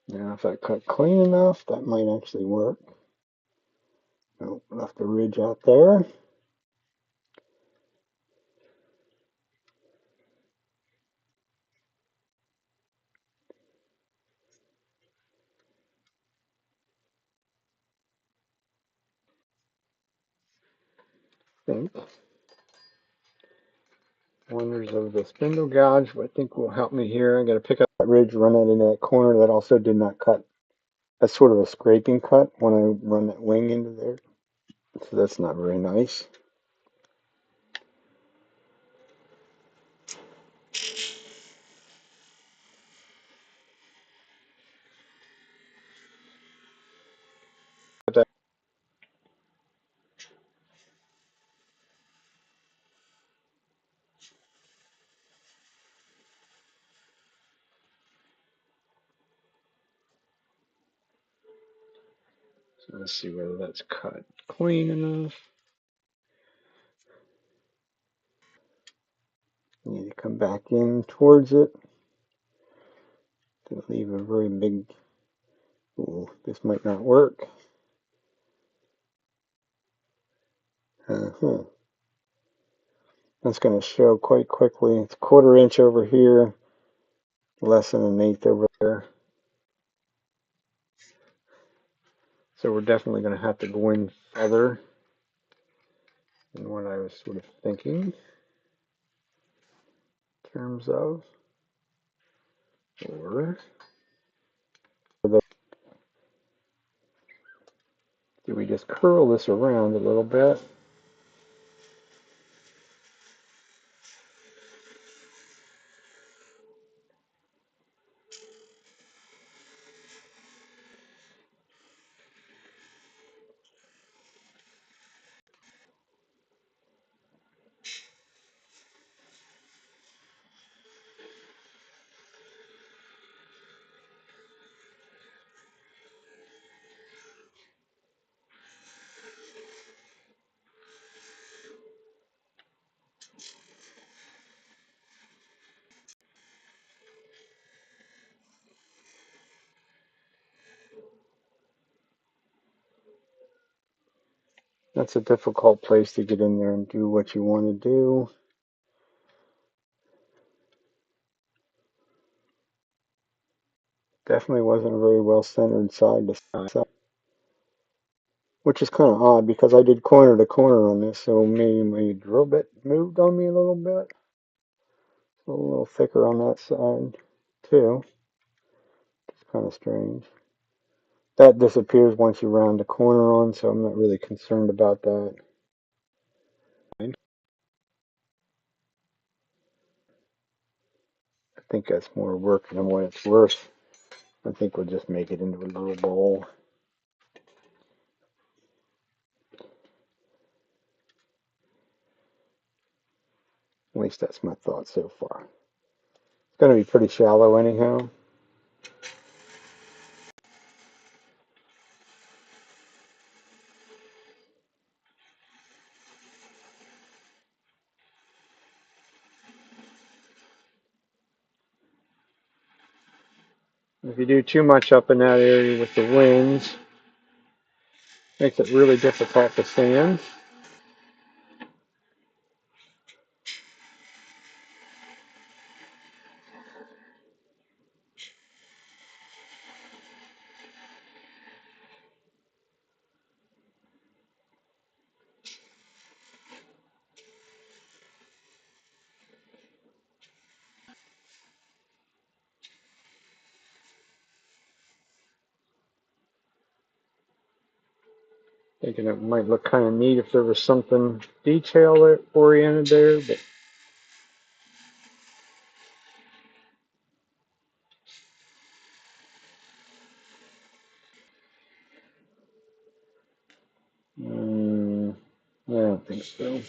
[SPEAKER 2] Now, if I cut clean enough, that might actually work. Nope, left a ridge out there. I think. Wonders of the spindle gouge, what I think will help me here. I'm going to pick up that ridge, run it into that corner that also did not cut. That's sort of a scraping cut when I run that wing into there. So that's not very nice. So let's see whether that's cut clean enough. I need to come back in towards it. To leave a very big. Ooh, this might not work. Uh-huh. That's going to show quite quickly. It's a 1/4 inch over here, less than 1/8 over there. So we're definitely going to have to go in further than what I was sort of thinking in terms of. Or do we just curl this around a little bit? That's a difficult place to get in there and do what you want to do. Definitely wasn't a very well centered side to side, which is kind of odd because I did corner to corner on this, so maybe my drill bit moved on me a little bit. A little thicker on that side too. It's kind of strange. That disappears once you round the corner on, so I'm not really concerned about that. I think that's more work than what it's worth. I think we'll just make it into a little bowl. least that's my thought so far. It's going to be pretty shallow anyhow. If you do too much up in that area with the wings, makes it really difficult to sand. Thinking it might look kind of neat if there was something detail oriented there, but I don't think so.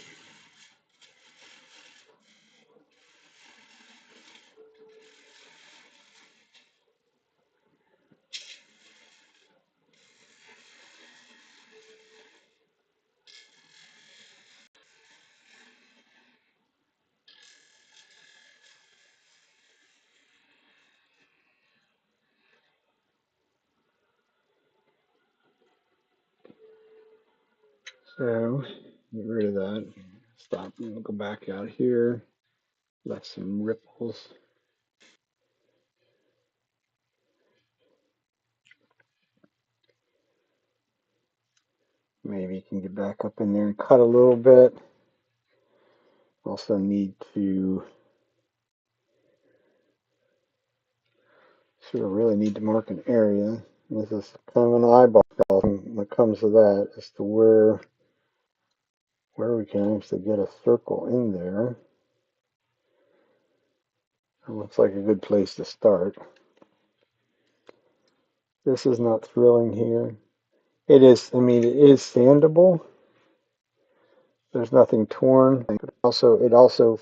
[SPEAKER 2] So, get rid of that. Stop and we'll go back out here. Left some ripples. Maybe you can get back up in there and cut a little bit. Also need to really need to mark an area. This is kind of an eyeball when it comes to that as to where we can actually get a circle in there. It looks like a good place to start. This is not thrilling here. It is, I mean, it is sandable. There's nothing torn. But it also,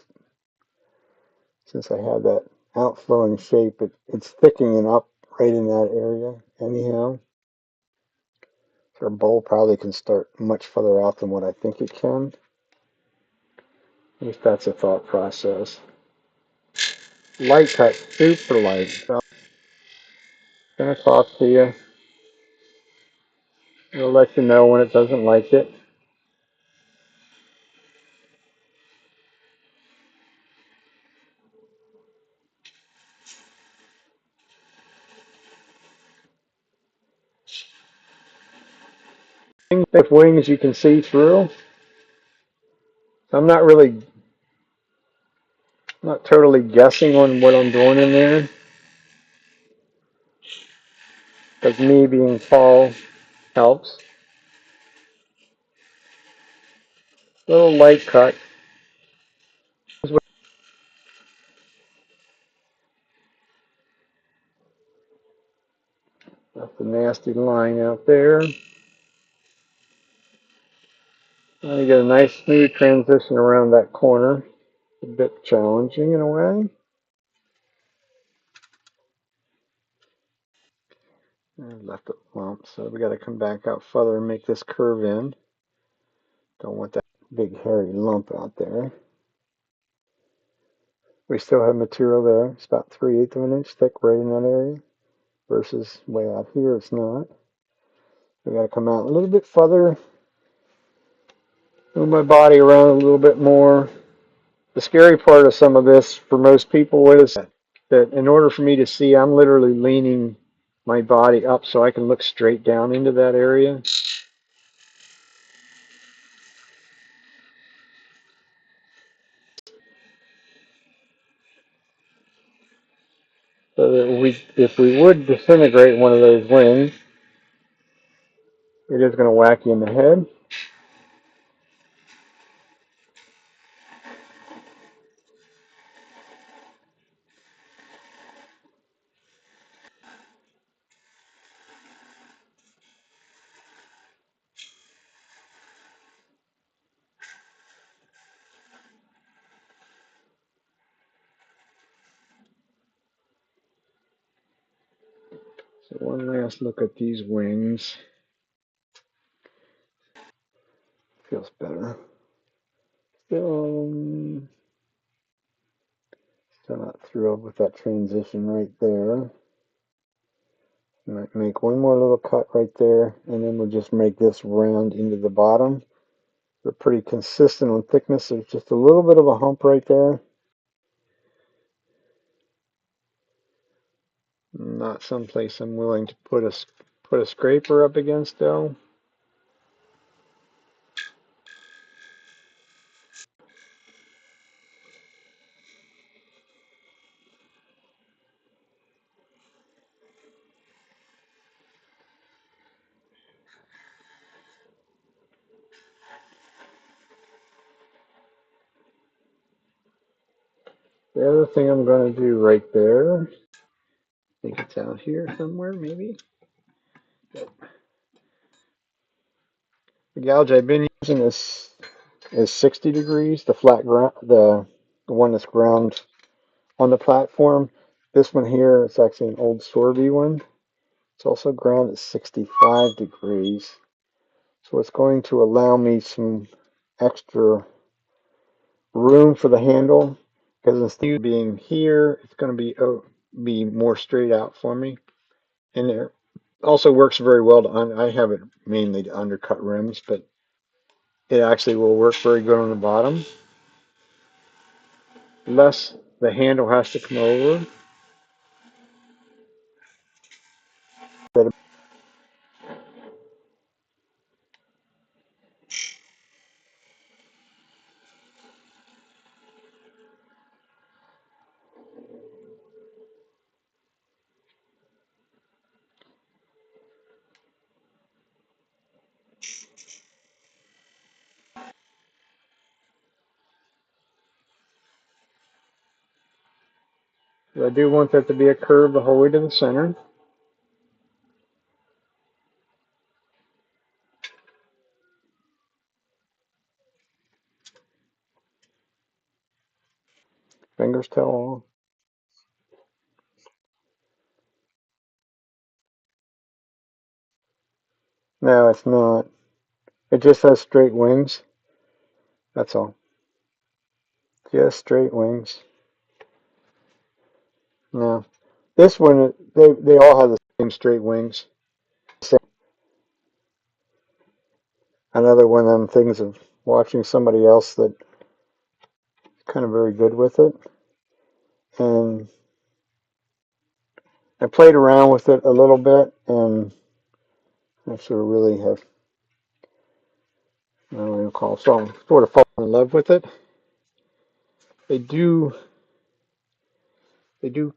[SPEAKER 2] since I have that outflowing shape, it's thickening up right in that area anyhow. So our bowl probably can start much further out than what I think it can. At least that's a thought process. Light cut, super light. So I'm gonna talk to you. It'll let you know when it doesn't like it. With wings you can see through. I'm not totally guessing on what I'm doing in there. Because me being tall helps. Little light cut. That's a nasty line out there. Now you get a nice smooth transition around that corner. A bit challenging in a way. I left a lump, so we got to come back out further and make this curve in. Don't want that big hairy lump out there. We still have material there. It's about 3/8 of an inch thick right in that area. Versus way out here, it's not. We got to come out a little bit further. Move my body around a little bit more. The scary part of some of this for most people is that in order for me to see, I'm literally leaning my body up so I can look straight down into that area. So that if we would disintegrate one of those wings, it is going to whack you in the head. One last look at these wings. Feels better. Still not thrilled with that transition right there. Might make one more little cut right there, and then we'll just make this round into the bottom. They're pretty consistent on thickness. There's just a little bit of a hump right there. Not someplace I'm willing to put a scraper up against though. The other thing I'm going to do right there, I think it's out here somewhere maybe. The gouge I've been using is 60 degrees, the flat ground, the one that's ground on the platform. This one here is actually an old Sorby one. It's also ground at 65 degrees. So it's going to allow me some extra room for the handle, because instead of being here, it's going to be more straight out for me. And it also works very well I have it mainly to undercut rims, but it actually will work very good on the bottom. Less the handle has to come over. I do want that to be a curve the whole way to the center. Fingers tell all. No, it's not. It just has straight wings. That's all. Just straight wings. No. This one, they all have the same straight wings. Another one of them things of watching somebody else that's kind of very good with it. And I played around with it a little bit, and I sort of really have, I don't know, call so sort of fallen in love with it. They do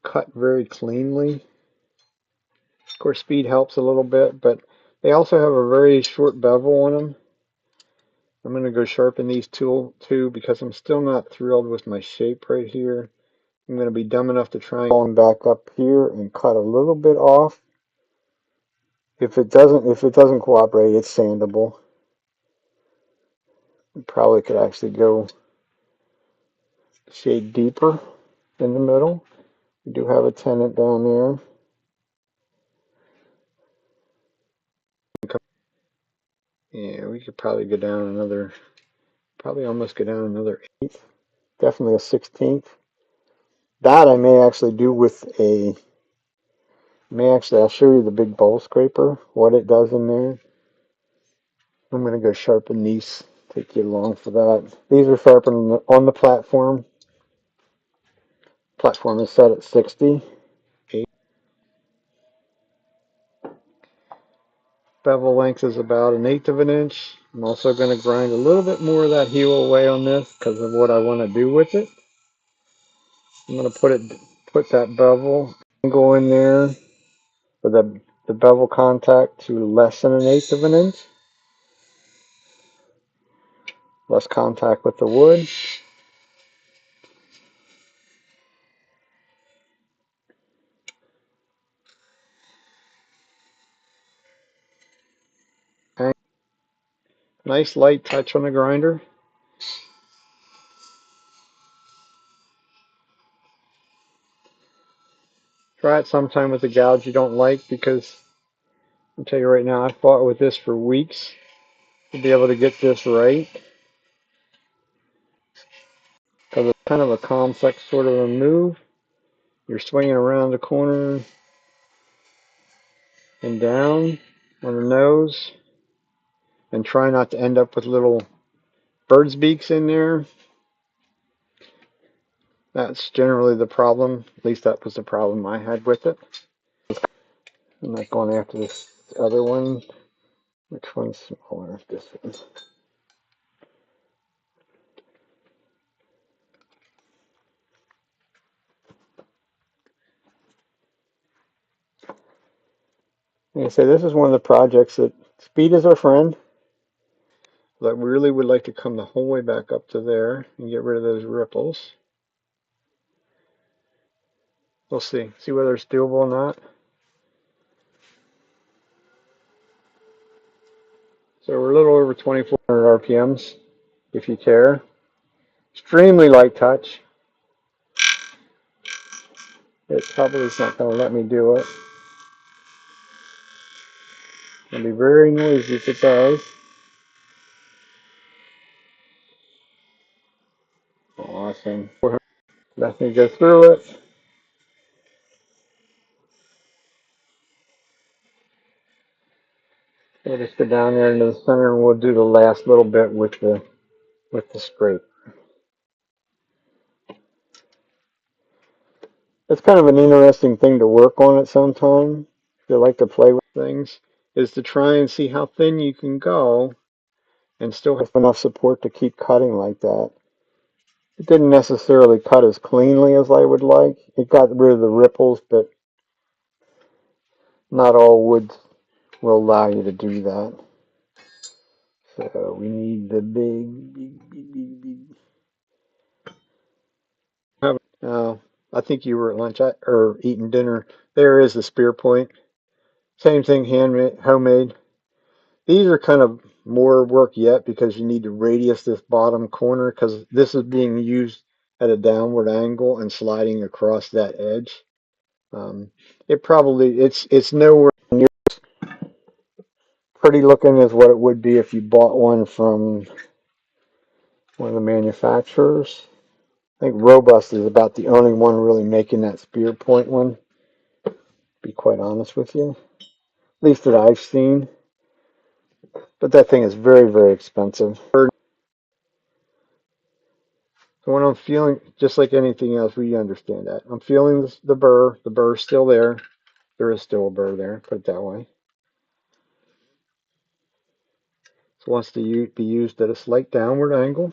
[SPEAKER 2] cut very cleanly. Of course, speed helps a little bit, but they also have a very short bevel on them. I'm going to go sharpen these too because I'm still not thrilled with my shape right here. I'm going to be dumb enough to try and back up here and cut a little bit off. If it doesn't cooperate, it's sandable. We probably could actually go shade deeper in the middle. We do have a tenant down there. Yeah, we could probably go down another, probably almost go down another eighth, definitely a 16th. That I may actually do with I'll show you the big bowl scraper, what it does in there. I'm going to go sharpen these, take you along for that. These are sharpened on the platform. Platform is set at 60. Bevel length is about 1/8 of an inch. I'm also going to grind a little bit more of that heel away on this because of what I want to do with it. I'm going to put that bevel angle in there for the bevel contact to less than 1/8 of an inch. Less contact with the wood. Nice light touch on the grinder.
[SPEAKER 1] Try it sometime with a gouge you don't like, because I'll tell you right now, I fought with this for weeks to be able to get this right. Because it's kind of a complex sort of a move. You're swinging around the corner and down on the nose, and try not to end up with little bird's beaks in there. That's generally the problem. At least that was the problem I had with it. I'm not going after this other one. Which one's smaller? This one. Like I say, this is one of the projects that speed is our friend. But we really would like to come the whole way back up to there and get rid of those ripples. We'll see. See whether it's doable or not. So we're a little over 2,400 RPMs, if you care. Extremely light touch. It probably is not going to let me do it. It'll be very noisy if it does. Awesome. Let me go through it. We'll just go down there into the center, and we'll do the last little bit with the scrape. It's kind of an interesting thing to work on at some time. If you like to play with things, is to try and see how thin you can go and still have enough support to keep cutting like that. It didn't necessarily cut as cleanly as I would like. It got rid of the ripples, but not all woods will allow you to do that. So we need the big. I think you were at lunch or eating dinner. There is the spear point. Same thing, handmade, homemade. These are kind of more work yet because you need to radius this bottom corner because this is being used at a downward angle and sliding across that edge. It's nowhere near pretty looking as what it would be if you bought one from one of the manufacturers. I think Robust is about the only one really making that spear point one, to be quite honest with you. At least that I've seen. But that thing is very, very expensive. So when I'm feeling, just like anything else, we understand that. I'm feeling the burr. The burr's still there. There is still a burr there, put it that way. So it wants to be used at a slight downward angle.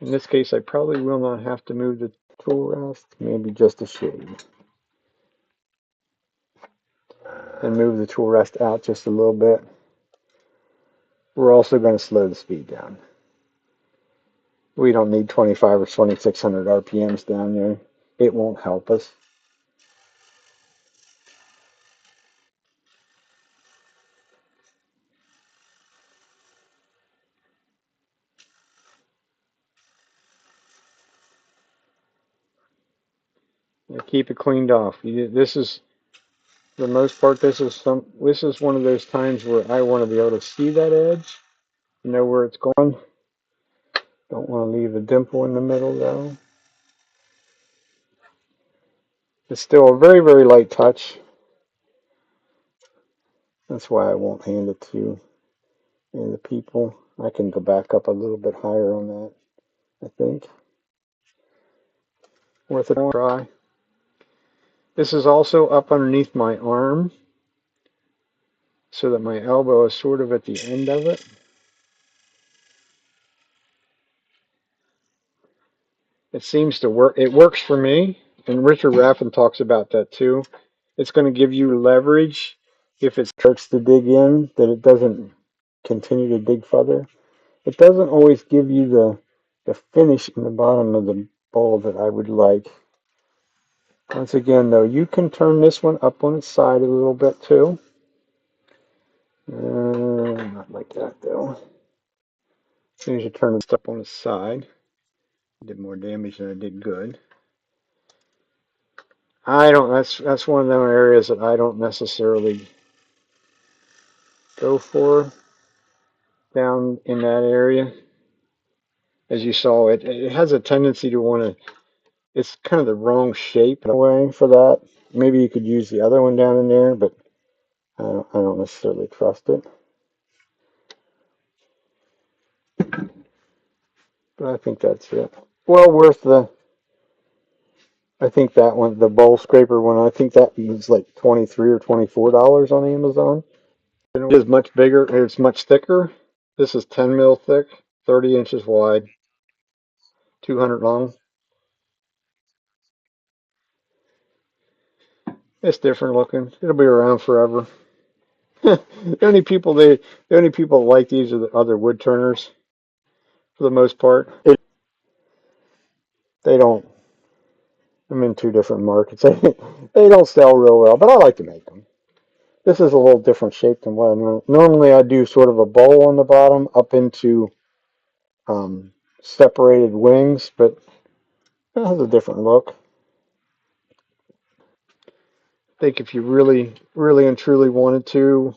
[SPEAKER 1] In this case, I probably will not have to move the tool rest, maybe just a shade. And move the tool rest out just a little bit. We're also going to slow the speed down. We don't need 25 or 2600 RPMs down there. It won't help us. Keep it cleaned off. This is, for the most part, this is one of those times where I want to be able to see that edge, know where it's going. Don't want to leave a dimple in the middle though. It's still a very, very light touch. That's why I won't hand it to any of the people. I can go back up a little bit higher on that, I think. Worth a try. This is also up underneath my arm, so that my elbow is sort of at the end of it. It seems to work. It works for me, and Richard Raffin talks about that too. It's going to give you leverage if it starts to dig in, that it doesn't continue to dig further. It doesn't always give you the finish in the bottom of the bowl that I would like. Once again, though, you can turn this one up on its side a little bit too. Not like that, though. As soon as you turn it up on its side, I did more damage than I did good.
[SPEAKER 2] I don't. That's one of them areas that I don't necessarily go for down in that area. As you saw, it has a tendency to want to. It's kind of the wrong shape in a way for that. Maybe you could use the other one down in there, but I don't necessarily trust it. But I think that's it. Well worth the. I think that one, the bowl scraper one, I think that was like $23 or $24 on Amazon. It is much bigger. It's much thicker. This is 10 mil thick, 30 inches wide, 200 long. It's different looking. It'll be around forever. The only people that like these are the other wood turners for the most part. They don't. I'm in two different markets. They don't sell real well, but I like to make them. This is a little different shape than what I normally. I do sort of a bowl on the bottom up into separated wings, but it has a different look. I think if you really, really and truly wanted to,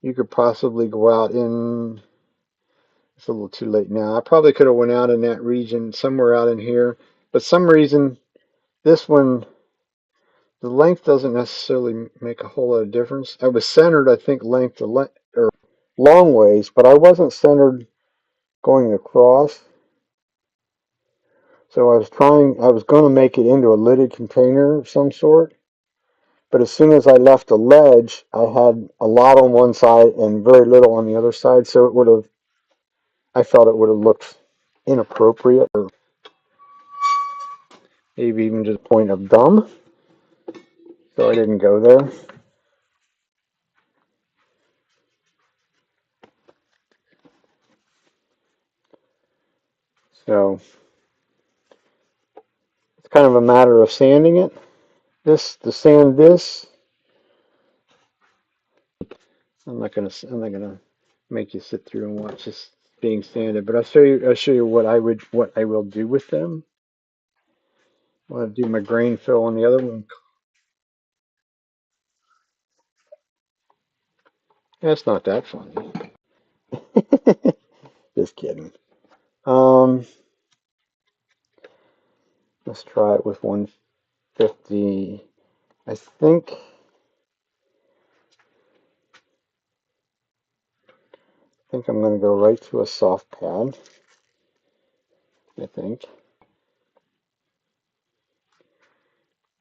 [SPEAKER 2] you could possibly go out in. It's a little too late now. I probably could have went out in that region, somewhere out in here, but some reason this one, the length doesn't necessarily make a whole lot of difference. I was centered, I think, length to length or long ways, but I wasn't centered going across. So I was going to make it into a lidded container of some sort. But as soon as I left the ledge, I had a lot on one side and very little on the other side. So I felt it would have looked inappropriate or maybe even to the point of dumb. So I didn't go there. So it's kind of a matter of sanding it. To sand this, I'm not gonna make you sit through and watch this being sanded, but I'll show you what I will do with them. I'll do my grain fill on the other one. That's not that funny. Just kidding. Um, let's try it with 150. I think I'm going to go right to a soft pad. I think.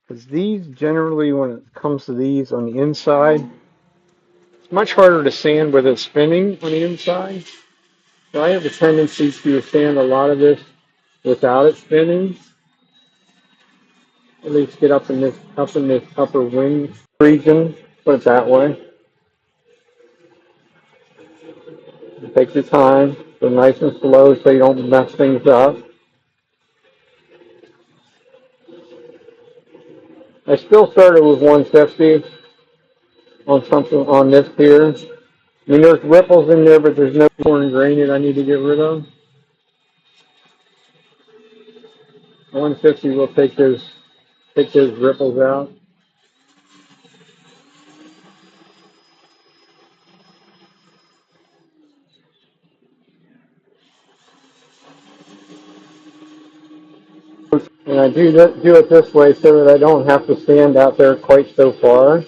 [SPEAKER 2] Because these generally, when it comes to these on the inside, it's much harder to sand with it spinning on the inside. So I have a tendency to sand a lot of this without it spinning. At least get up in this upper wing region. Put it that way. Take your time. Go nice and slow so you don't mess things up. I still started with 150 on something on this here. I mean, there's ripples in there, but there's no corn grain that I need to get rid of. 150 will take those ripples out. And I do it this way so that I don't have to stand out there quite so far.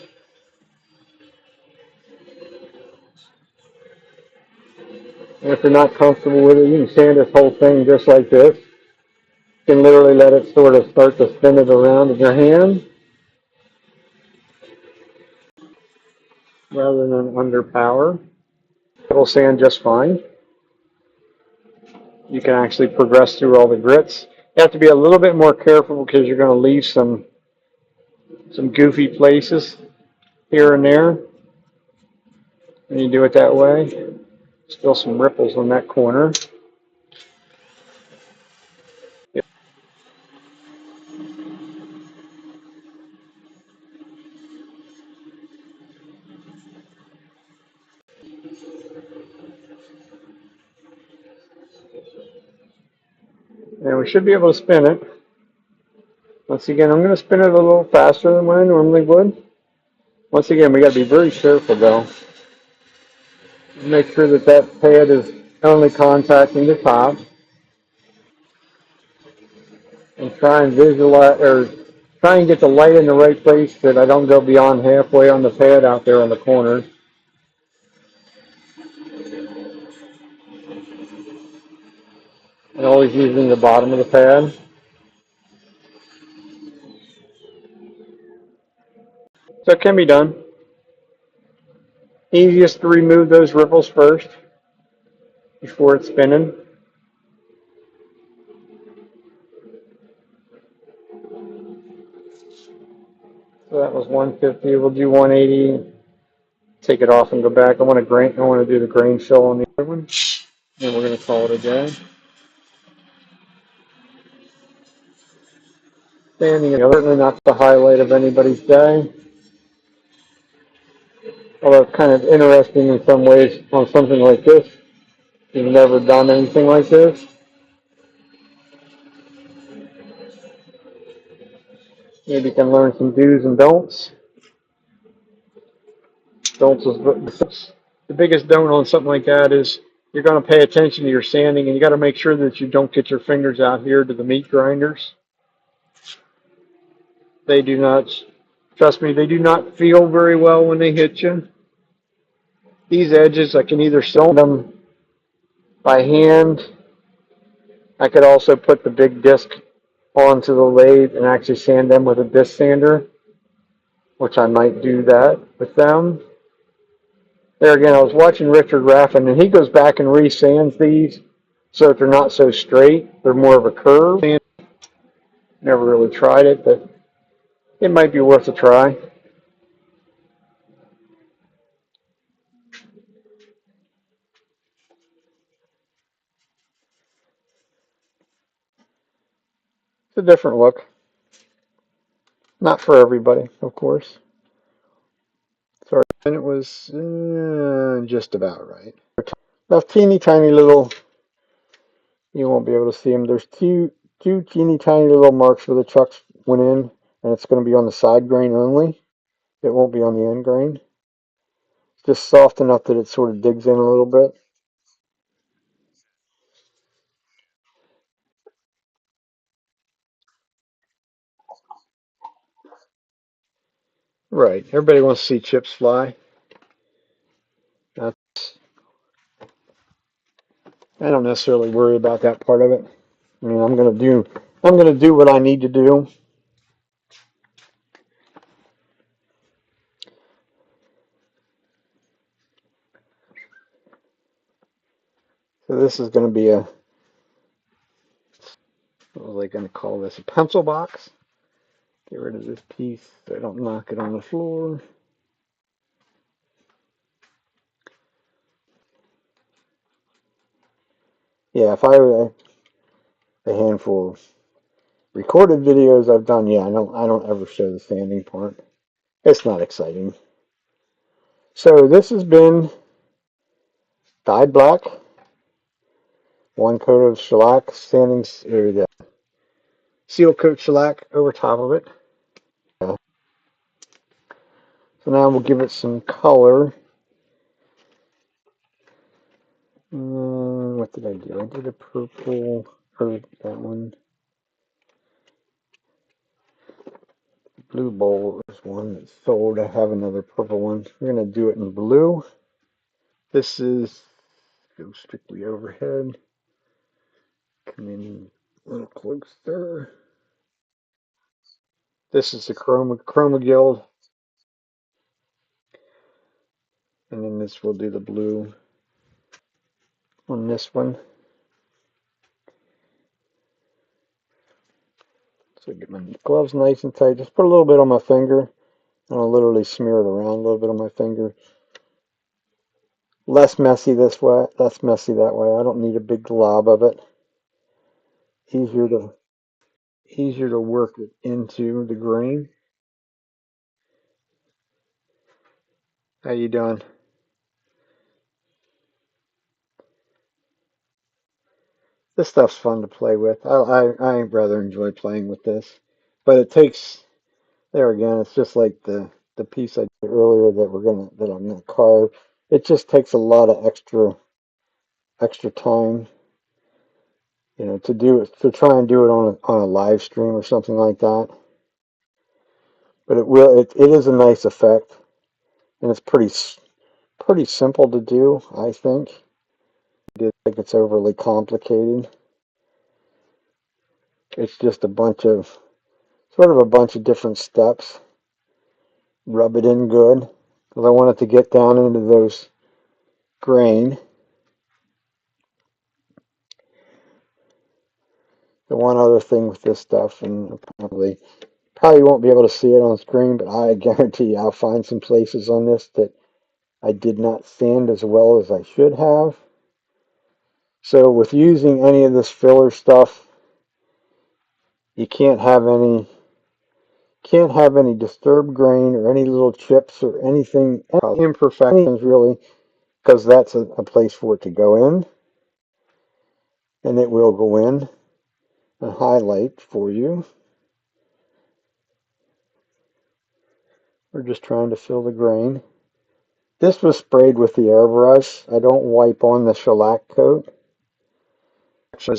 [SPEAKER 2] And if you're not comfortable with it, you can sand this whole thing just like this. You can literally let it sort of start to spin it around in your hand rather than under power. It'll sand just fine. You can actually progress through all the grits. You have to be a little bit more careful because you're going to leave some goofy places here and there when you do it that way. Still some ripples on that corner. And we should be able to spin it. Once again, I'm going to spin it a little faster than what I normally would. Once again, we got to be very careful though. Make sure that that pad is only contacting the top, and try and visualize or try and get the light in the right place so that I don't go beyond halfway on the pad out there on the corners. And always using the bottom of the pad. So it can be done. Easiest to remove those ripples first before it's spinning. So that was 150. We'll do 180. Take it off and go back. I want to do the grain fill on the other one. And we're going to call it a day. Standing is certainly not the highlight of anybody's day. Although it's kind of interesting in some ways on something like this. You've never done anything like this. Maybe you can learn some do's and don'ts. Don'ts is the biggest don't on something like that is you're going to pay attention to your sanding, and you got to make sure that you don't get your fingers out here to the meat grinders. They do not, trust me, they do not feel very well when they hit you. These edges, I can either sand them by hand. I could also put the big disc onto the lathe and actually sand them with a disc sander, which I might do that with them. There again, I was watching Richard Raffin, and he goes back and resands these so that they're not so straight. They're more of a curve. Never really tried it, but it might be worth a try. It's a different look. Not for everybody, of course. Sorry, and it was just about right. Now, teeny tiny little, you won't be able to see them. There's two teeny tiny little marks where the chucks went in, and it's going to be on the side grain only. It won't be on the end grain. It's just soft enough that it sort of digs in a little bit. Right. Everybody wants to see chips fly. That's, I don't necessarily worry about that part of it. I mean, I'm gonna do what I need to do. So this is going to be a, what was I going to call this? A pencil box. Get rid of this piece so I don't knock it on the floor. Yeah, if I were a handful of recorded videos I've done, yeah, I don't ever show the sanding part. It's not exciting. So this has been dyed black, one coat of shellac sanding, or the seal coat shellac over top of it. So now we'll give it some color. What did I do? I did a purple, or that one. Blue bowl is one that's sold. I have another purple one. We're going to do it in blue. This is, go strictly overhead. Come in a little closer. This is the Chroma Guild. And then this will do the blue on this one. So get my gloves nice and tight. Just put a little bit on my finger, and I'll literally smear it around a little bit on my finger. Less messy this way, less messy that way. I don't need a big glob of it. Easier to work it into the grain. How you doing? This stuff's fun to play with. I rather enjoy playing with this. But it takes, there again, it's just like the piece I did earlier that I'm gonna carve. It just takes a lot of extra time, to do it, to try and do it on a live stream or something like that. But it is a nice effect, and it's pretty simple to do, I think. I don't think it's overly complicated. It's just sort of a bunch of different steps. Rub it in good, because I want it to get down into those grain. The one other thing with this stuff, and probably won't be able to see it on screen, but I guarantee you I'll find some places on this that I did not sand as well as I should have. So with using any of this filler stuff, you can't have any disturbed grain or any little chips or anything, any imperfections really, because that's a place for it to go in, and it will go in and highlight for you. We're just trying to fill the grain. This was sprayed with the airbrush. I don't wipe on the shellac coat.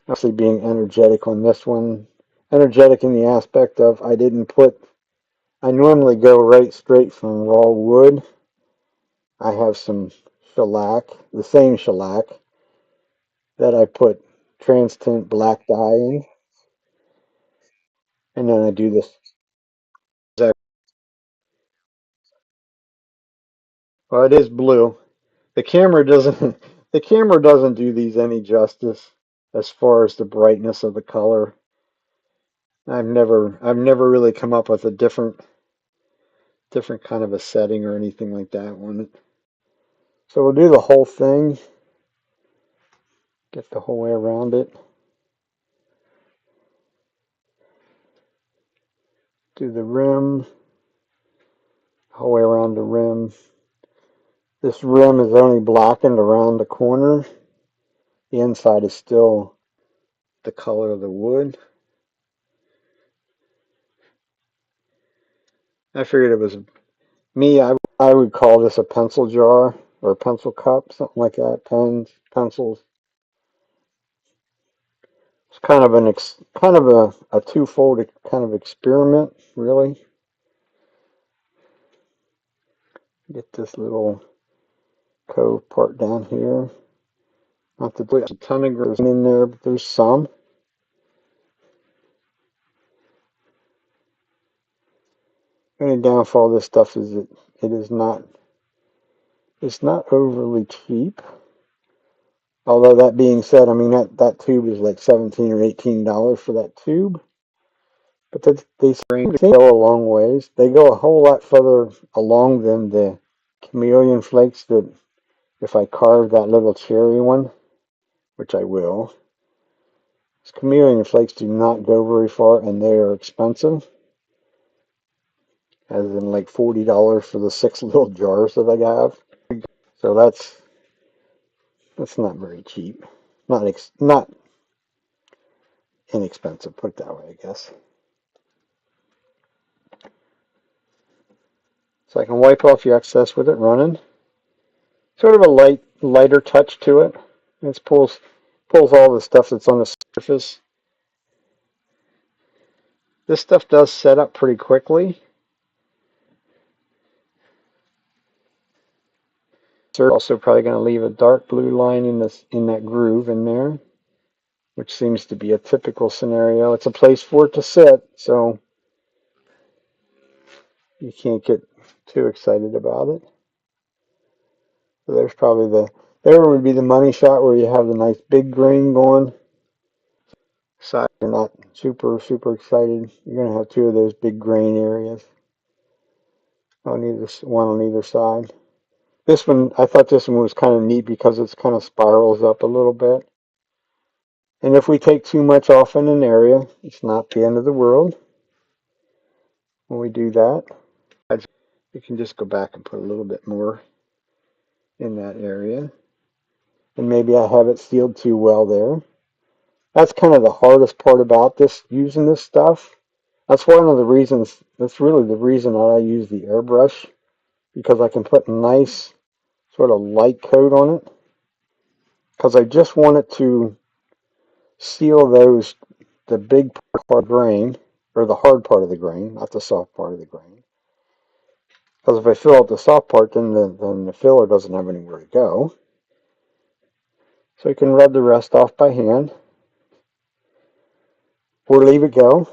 [SPEAKER 2] Actually being energetic on this one. Energetic in the aspect of I normally go right straight from raw wood. I have some shellac, the same shellac, that I put transparent black dye in. And then I do this. Well, it is blue. The camera doesn't the camera doesn't do these any justice as far as the brightness of the color. I've never really come up with a different kind of a setting or anything like that one. So we'll do the whole thing. Get the whole way around it. Do the rim. Whole way around the rim. This rim is only blackened around the corner. The inside is still the color of the wood. I figured it was me. I would call this a pencil jar or a pencil cup, something like that. Pens, pencils. It's kind of a twofold kind of experiment, really. Get this little cove part down here. Not that there's a ton of grain in there, but there's some. The only downfall of this stuff is it's not overly cheap. Although that being said, I mean that tube is like $17 or $18 for that tube. But they go a long ways. They go a whole lot further along than the chameleon flakes that if I carve that little cherry one, which I will. Chameleon flakes do not go very far, and they are expensive. As in like $40 for the 6 little jars that I have. So that's not very cheap. Not inexpensive, put it that way, I guess. So I can wipe off the excess with it running. Sort of a lighter touch to it. It pulls all the stuff that's on the surface. This stuff does set up pretty quickly. So also probably going to leave a dark blue line in that groove in there, which seems to be a typical scenario. It's a place for it to sit, so you can't get too excited about it. So there's probably there would be the money shot where you have the nice big grain going. Side, you're not super excited. You're going to have 2 of those big grain areas one on either side. This one, I thought this one was kind of neat because it's kind of spirals up a little bit. And if we take too much off in an area, it's not the end of the world. When we do that, you can just go back and put a little bit more in that area. And maybe I have it sealed too well there. That's kind of the hardest part about using this stuff. That's one of the reasons. That's really the reason I use the airbrush, because I can put a nice sort of light coat on it. Because I just want it to seal the big part of the grain, or the hard part of the grain, not the soft part of the grain. Because if I fill out the soft part, then the filler doesn't have anywhere to go. So you can rub the rest off by hand, or leave it go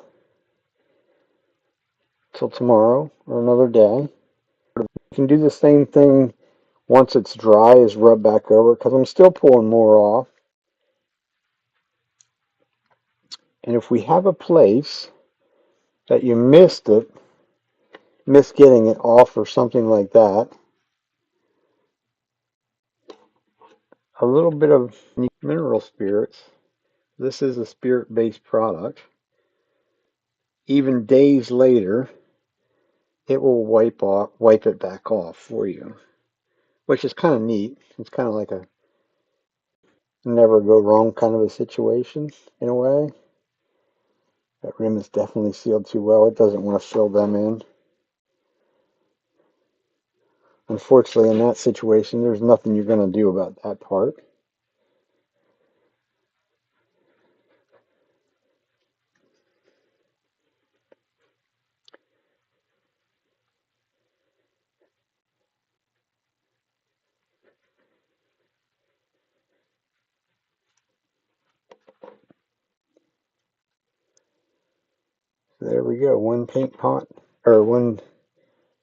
[SPEAKER 2] till tomorrow or another day. You can do the same thing once it's dry, is rub back over, because I'm still pulling more off. And if we have a place that you missed getting it off or something like that, a little bit of mineral spirits. This is a spirit-based product. Even days later, it will wipe it back off for you, which is kind of neat. It's kind of like a never go wrong kind of a situation in a way. That rim is definitely sealed too well. It doesn't want to fill them in. Unfortunately, in that situation, there's nothing you're going to do about that part. So there we go. One paint pot, or one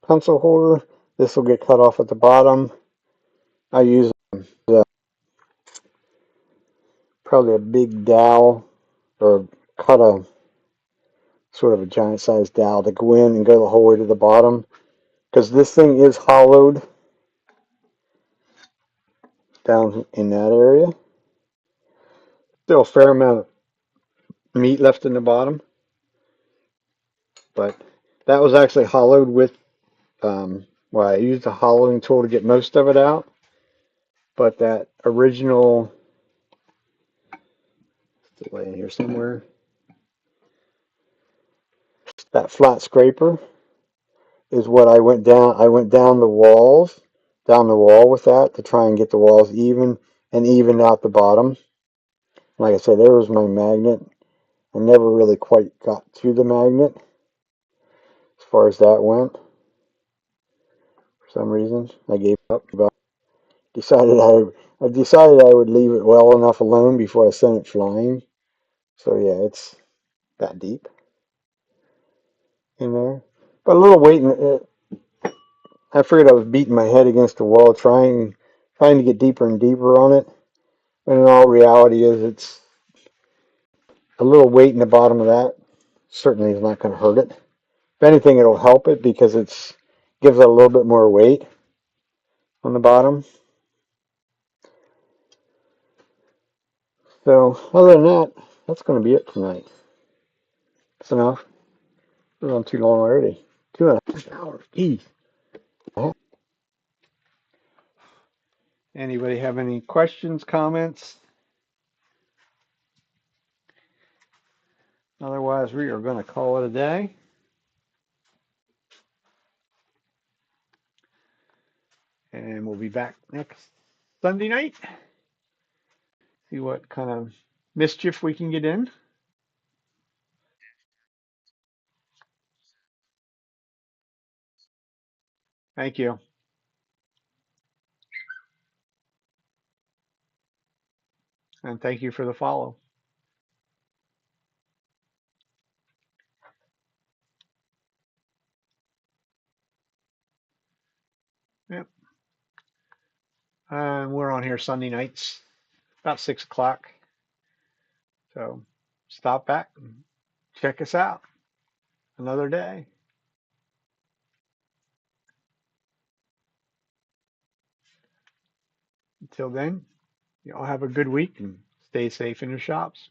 [SPEAKER 2] pencil holder. This will get cut off at the bottom. I use probably a big dowel, or cut a sort of a giant sized dowel to go in and go the whole way to the bottom, because this thing is hollowed down in that area. Still a fair amount of meat left in the bottom, but that was actually hollowed with, well, I used a hollowing tool to get most of it out, but that original, it's laying here somewhere, that flat scraper is what I went down down the wall with that to try and get the walls even and even out the bottom. Like I said, there was my magnet. I never really quite got to the magnet as far as that went. For some reason, I gave up. But I decided I would leave it well enough alone before I sent it flying. So yeah, it's that deep in there. But a little weight in it. I figured I was beating my head against the wall trying to get deeper and deeper on it. And in all reality is it's a little weight in the bottom of that certainly is not going to hurt it. If anything, it'll help it because it's gives it a little bit more weight on the bottom. So other than that, that's going to be it tonight. That's enough. We're on too long already. 2.5 hours. Geez. Anybody have any questions, comments? Otherwise, we are going to call it a day. And we'll be back next Sunday night. See what kind of mischief we can get in. Thank you. And thank you for the follow. Yep. We're on here Sunday nights, about 6 o'clock. So stop back and check us out another day. Until then, you all have a good week and stay safe in your shops.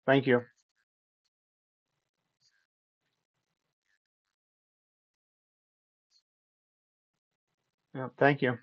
[SPEAKER 2] Thank you. Yeah, thank you.